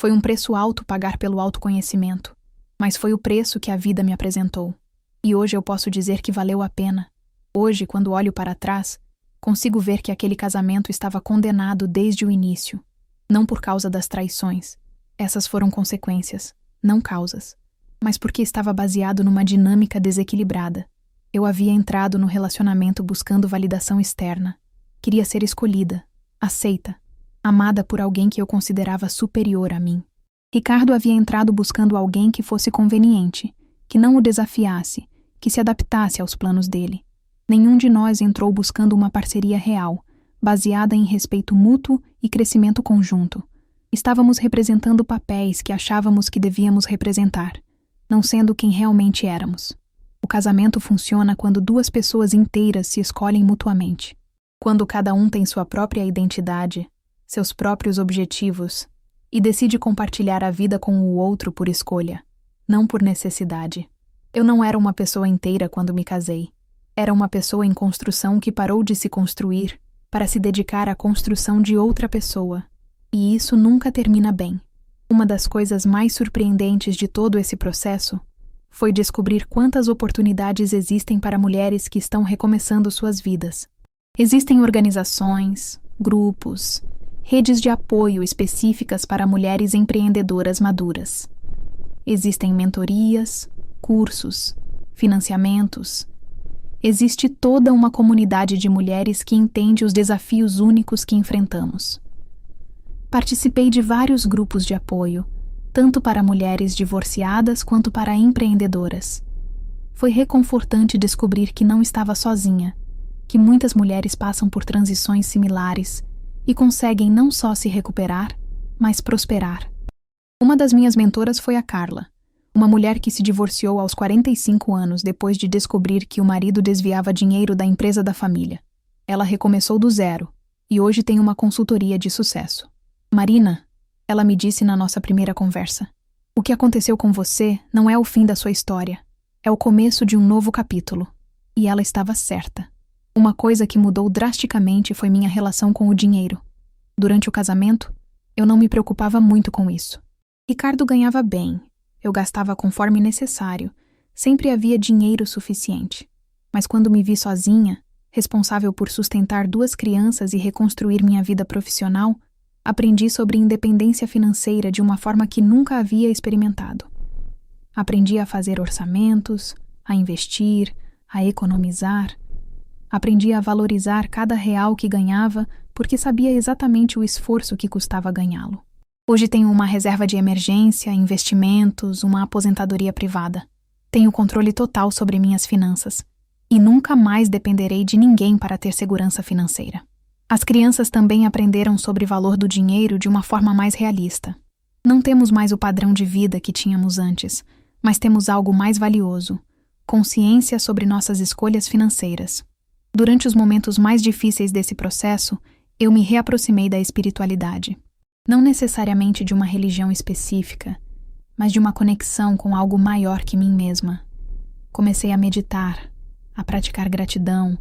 Foi um preço alto pagar pelo autoconhecimento, mas foi o preço que a vida me apresentou. E hoje eu posso dizer que valeu a pena. Hoje, quando olho para trás, consigo ver que aquele casamento estava condenado desde o início, não por causa das traições. Essas foram consequências, não causas, mas porque estava baseado numa dinâmica desequilibrada. Eu havia entrado no relacionamento buscando validação externa. Queria ser escolhida, aceita, amada por alguém que eu considerava superior a mim. Ricardo havia entrado buscando alguém que fosse conveniente, que não o desafiasse, que se adaptasse aos planos dele. Nenhum de nós entrou buscando uma parceria real, baseada em respeito mútuo e crescimento conjunto. Estávamos representando papéis que achávamos que devíamos representar, não sendo quem realmente éramos. O casamento funciona quando duas pessoas inteiras se escolhem mutuamente. Quando cada um tem sua própria identidade, seus próprios objetivos, e decide compartilhar a vida com o outro por escolha, não por necessidade. Eu não era uma pessoa inteira quando me casei. Era uma pessoa em construção que parou de se construir para se dedicar à construção de outra pessoa. E isso nunca termina bem. Uma das coisas mais surpreendentes de todo esse processo foi descobrir quantas oportunidades existem para mulheres que estão recomeçando suas vidas. Existem organizações, grupos, redes de apoio específicas para mulheres empreendedoras maduras. Existem mentorias, cursos, financiamentos. Existe toda uma comunidade de mulheres que entende os desafios únicos que enfrentamos. Participei de vários grupos de apoio, tanto para mulheres divorciadas quanto para empreendedoras. Foi reconfortante descobrir que não estava sozinha, que muitas mulheres passam por transições similares e conseguem não só se recuperar, mas prosperar. Uma das minhas mentoras foi a Carla, uma mulher que se divorciou aos 45 anos depois de descobrir que o marido desviava dinheiro da empresa da família. Ela recomeçou do zero e hoje tem uma consultoria de sucesso. Marina, ela me disse na nossa primeira conversa, o que aconteceu com você não é o fim da sua história, é o começo de um novo capítulo. E ela estava certa. Uma coisa que mudou drasticamente foi minha relação com o dinheiro. Durante o casamento, eu não me preocupava muito com isso. Ricardo ganhava bem, eu gastava conforme necessário, sempre havia dinheiro suficiente. Mas quando me vi sozinha, responsável por sustentar 2 crianças e reconstruir minha vida profissional, aprendi sobre independência financeira de uma forma que nunca havia experimentado. Aprendi a fazer orçamentos, a investir, a economizar. Aprendi a valorizar cada real que ganhava porque sabia exatamente o esforço que custava ganhá-lo. Hoje tenho uma reserva de emergência, investimentos, uma aposentadoria privada. Tenho controle total sobre minhas finanças e nunca mais dependerei de ninguém para ter segurança financeira. As crianças também aprenderam sobre o valor do dinheiro de uma forma mais realista. Não temos mais o padrão de vida que tínhamos antes, mas temos algo mais valioso: consciência sobre nossas escolhas financeiras. Durante os momentos mais difíceis desse processo, eu me reaproximei da espiritualidade. Não necessariamente de uma religião específica, mas de uma conexão com algo maior que mim mesma. Comecei a meditar, a praticar gratidão,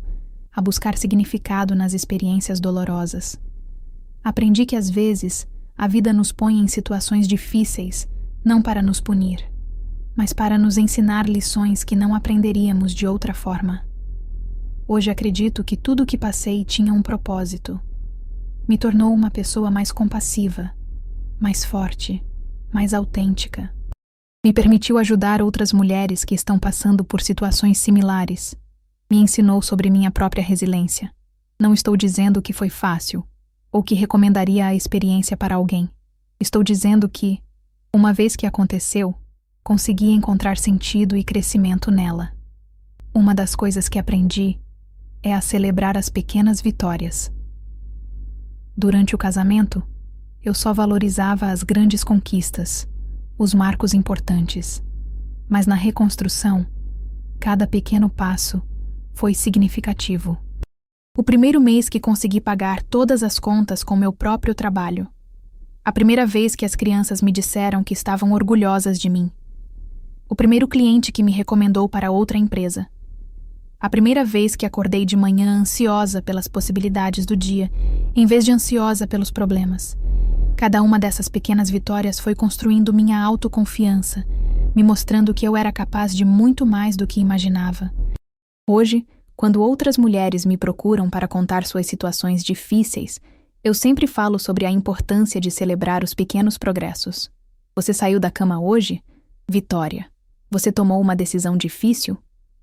a buscar significado nas experiências dolorosas. Aprendi que às vezes a vida nos põe em situações difíceis, não para nos punir, mas para nos ensinar lições que não aprenderíamos de outra forma. Hoje acredito que tudo o que passei tinha um propósito. Me tornou uma pessoa mais compassiva, mais forte, mais autêntica. Me permitiu ajudar outras mulheres que estão passando por situações similares. Me ensinou sobre minha própria resiliência. Não estou dizendo que foi fácil, ou que recomendaria a experiência para alguém. Estou dizendo que, uma vez que aconteceu, consegui encontrar sentido e crescimento nela. Uma das coisas que aprendi é a celebrar as pequenas vitórias. Durante o casamento, eu só valorizava as grandes conquistas, os marcos importantes. Mas na reconstrução, cada pequeno passo foi significativo. O primeiro mês que consegui pagar todas as contas com meu próprio trabalho. A primeira vez que as crianças me disseram que estavam orgulhosas de mim. O primeiro cliente que me recomendou para outra empresa. A primeira vez que acordei de manhã ansiosa pelas possibilidades do dia, em vez de ansiosa pelos problemas. Cada uma dessas pequenas vitórias foi construindo minha autoconfiança, me mostrando que eu era capaz de muito mais do que imaginava. Hoje, quando outras mulheres me procuram para contar suas situações difíceis, eu sempre falo sobre a importância de celebrar os pequenos progressos. Você saiu da cama hoje? Vitória. Você tomou uma decisão difícil?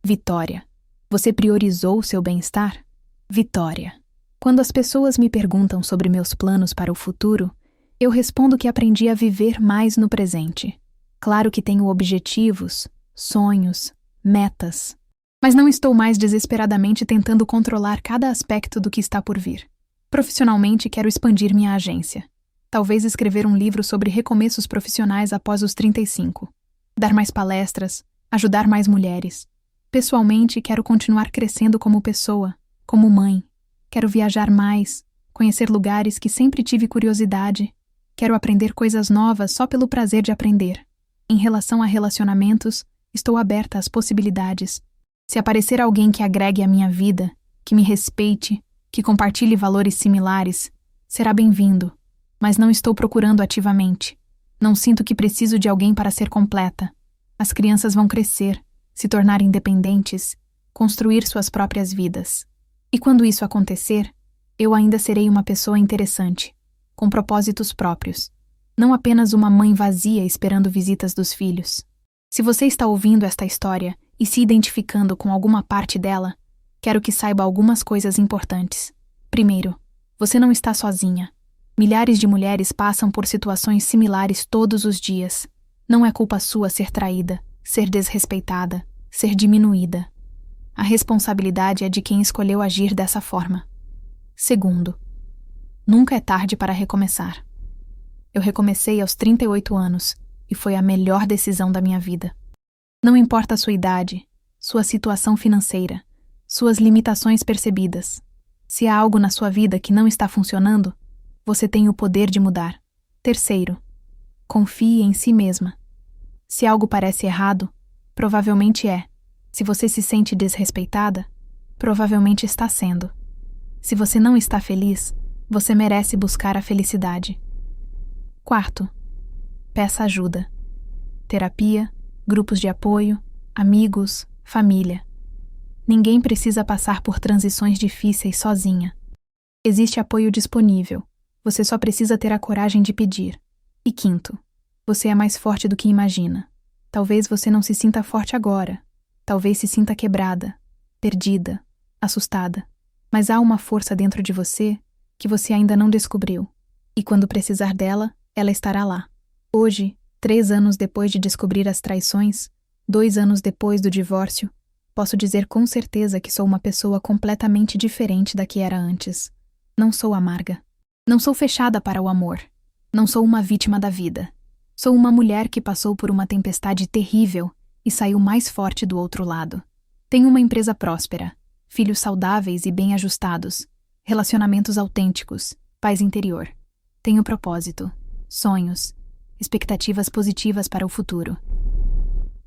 Vitória. Você priorizou o seu bem-estar? Vitória. Quando as pessoas me perguntam sobre meus planos para o futuro, eu respondo que aprendi a viver mais no presente. Claro que tenho objetivos, sonhos, metas, mas não estou mais desesperadamente tentando controlar cada aspecto do que está por vir. Profissionalmente, quero expandir minha agência. Talvez escrever um livro sobre recomeços profissionais após os 35. Dar mais palestras, ajudar mais mulheres. Pessoalmente, quero continuar crescendo como pessoa, como mãe. Quero viajar mais, conhecer lugares que sempre tive curiosidade. Quero aprender coisas novas só pelo prazer de aprender. Em relação a relacionamentos, estou aberta às possibilidades. Se aparecer alguém que agregue à minha vida, que me respeite, que compartilhe valores similares, será bem-vindo. Mas não estou procurando ativamente. Não sinto que preciso de alguém para ser completa. As crianças vão crescer, se tornar independentes, construir suas próprias vidas. E quando isso acontecer, eu ainda serei uma pessoa interessante, com propósitos próprios. Não apenas uma mãe vazia esperando visitas dos filhos. Se você está ouvindo esta história e se identificando com alguma parte dela, quero que saiba algumas coisas importantes. Primeiro, você não está sozinha. Milhares de mulheres passam por situações similares todos os dias. Não é culpa sua ser traída, ser desrespeitada, ser diminuída. A responsabilidade é de quem escolheu agir dessa forma. Segundo, nunca é tarde para recomeçar. Eu recomecei aos 38 anos e foi a melhor decisão da minha vida. Não importa a sua idade, sua situação financeira, suas limitações percebidas. Se há algo na sua vida que não está funcionando, você tem o poder de mudar. Terceiro, confie em si mesma. Se algo parece errado, provavelmente é. Se você se sente desrespeitada, provavelmente está sendo. Se você não está feliz, você merece buscar a felicidade. Quarto, peça ajuda. Terapia, grupos de apoio, amigos, família. Ninguém precisa passar por transições difíceis sozinha. Existe apoio disponível. Você só precisa ter a coragem de pedir. E quinto, você é mais forte do que imagina. Talvez você não se sinta forte agora. Talvez se sinta quebrada, perdida, assustada. Mas há uma força dentro de você que você ainda não descobriu. E quando precisar dela, ela estará lá. Hoje, 3 anos depois de descobrir as traições, 2 anos depois do divórcio, posso dizer com certeza que sou uma pessoa completamente diferente da que era antes. Não sou amarga. Não sou fechada para o amor. Não sou uma vítima da vida. Sou uma mulher que passou por uma tempestade terrível e saiu mais forte do outro lado. Tenho uma empresa próspera, filhos saudáveis e bem ajustados, relacionamentos autênticos, paz interior. Tenho propósito, sonhos, expectativas positivas para o futuro.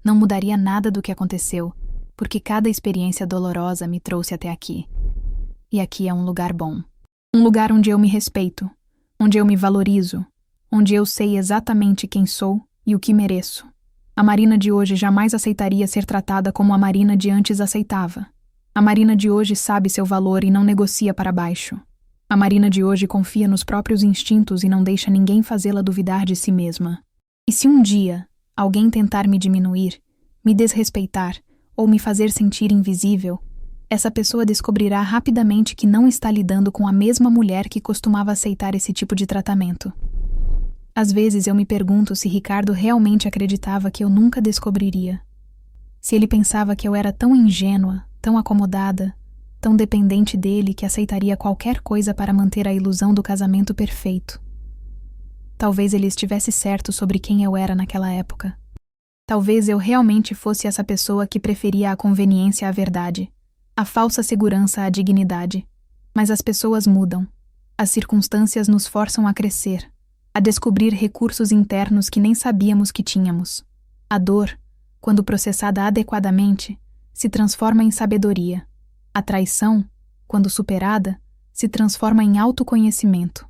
Não mudaria nada do que aconteceu, porque cada experiência dolorosa me trouxe até aqui. E aqui é um lugar bom. Um lugar onde eu me respeito, onde eu me valorizo, onde eu sei exatamente quem sou e o que mereço. A Marina de hoje jamais aceitaria ser tratada como a Marina de antes aceitava. A Marina de hoje sabe seu valor e não negocia para baixo. A Marina de hoje confia nos próprios instintos e não deixa ninguém fazê-la duvidar de si mesma. E se um dia alguém tentar me diminuir, me desrespeitar ou me fazer sentir invisível, essa pessoa descobrirá rapidamente que não está lidando com a mesma mulher que costumava aceitar esse tipo de tratamento. Às vezes eu me pergunto se Ricardo realmente acreditava que eu nunca descobriria. Se ele pensava que eu era tão ingênua, tão acomodada, tão dependente dele que aceitaria qualquer coisa para manter a ilusão do casamento perfeito. Talvez ele estivesse certo sobre quem eu era naquela época. Talvez eu realmente fosse essa pessoa que preferia a conveniência à verdade, a falsa segurança à dignidade. Mas as pessoas mudam. As circunstâncias nos forçam a crescer, a descobrir recursos internos que nem sabíamos que tínhamos. A dor, quando processada adequadamente, se transforma em sabedoria. A traição, quando superada, se transforma em autoconhecimento.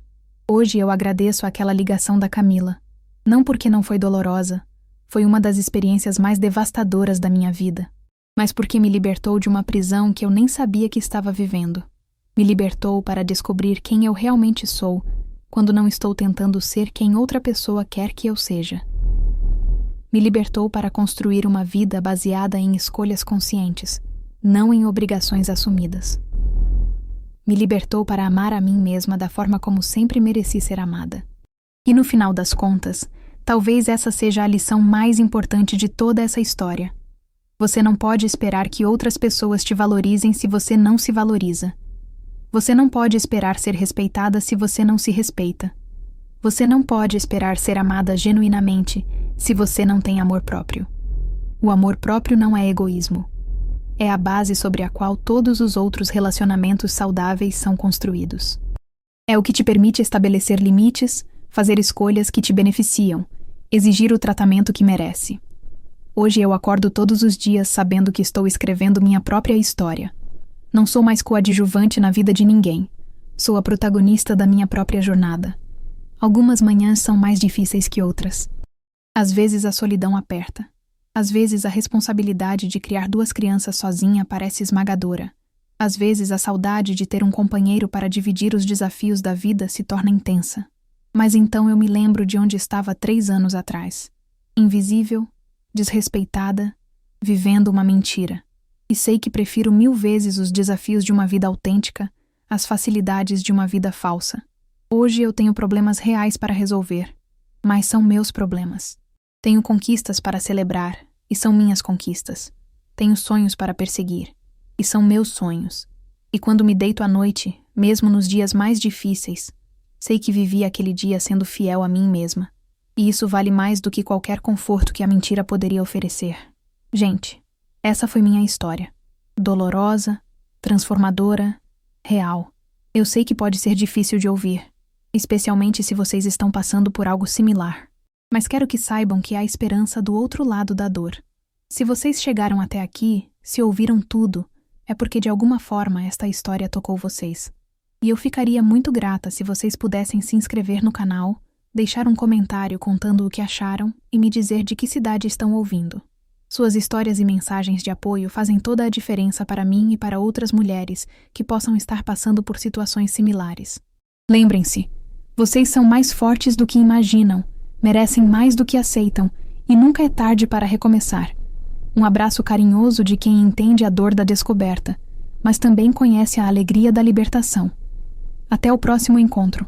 Hoje eu agradeço aquela ligação da Camila. Não porque não foi dolorosa, foi uma das experiências mais devastadoras da minha vida, mas porque me libertou de uma prisão que eu nem sabia que estava vivendo. Me libertou para descobrir quem eu realmente sou, quando não estou tentando ser quem outra pessoa quer que eu seja. Me libertou para construir uma vida baseada em escolhas conscientes, não em obrigações assumidas. Me libertou para amar a mim mesma da forma como sempre mereci ser amada. E no final das contas, talvez essa seja a lição mais importante de toda essa história. Você não pode esperar que outras pessoas te valorizem se você não se valoriza. Você não pode esperar ser respeitada se você não se respeita. Você não pode esperar ser amada genuinamente se você não tem amor próprio. O amor próprio não é egoísmo. É a base sobre a qual todos os outros relacionamentos saudáveis são construídos. É o que te permite estabelecer limites, fazer escolhas que te beneficiam, exigir o tratamento que merece. Hoje eu acordo todos os dias sabendo que estou escrevendo minha própria história. Não sou mais coadjuvante na vida de ninguém. Sou a protagonista da minha própria jornada. Algumas manhãs são mais difíceis que outras. Às vezes a solidão aperta. Às vezes a responsabilidade de criar 2 crianças sozinha parece esmagadora. Às vezes a saudade de ter um companheiro para dividir os desafios da vida se torna intensa. Mas então eu me lembro de onde estava 3 anos atrás. Invisível, desrespeitada, vivendo uma mentira. E sei que prefiro 1000 vezes os desafios de uma vida autêntica às facilidades de uma vida falsa. Hoje eu tenho problemas reais para resolver, mas são meus problemas. Tenho conquistas para celebrar, e são minhas conquistas. Tenho sonhos para perseguir, e são meus sonhos. E quando me deito à noite, mesmo nos dias mais difíceis, sei que vivi aquele dia sendo fiel a mim mesma. E isso vale mais do que qualquer conforto que a mentira poderia oferecer. Gente, essa foi minha história. Dolorosa, transformadora, real. Eu sei que pode ser difícil de ouvir, especialmente se vocês estão passando por algo similar. Mas quero que saibam que há esperança do outro lado da dor. Se vocês chegaram até aqui, se ouviram tudo, é porque de alguma forma esta história tocou vocês. E eu ficaria muito grata se vocês pudessem se inscrever no canal, deixar um comentário contando o que acharam e me dizer de que cidade estão ouvindo. Suas histórias e mensagens de apoio fazem toda a diferença para mim e para outras mulheres que possam estar passando por situações similares. Lembrem-se, vocês são mais fortes do que imaginam, merecem mais do que aceitam e nunca é tarde para recomeçar. Um abraço carinhoso de quem entende a dor da descoberta, mas também conhece a alegria da libertação. Até o próximo encontro.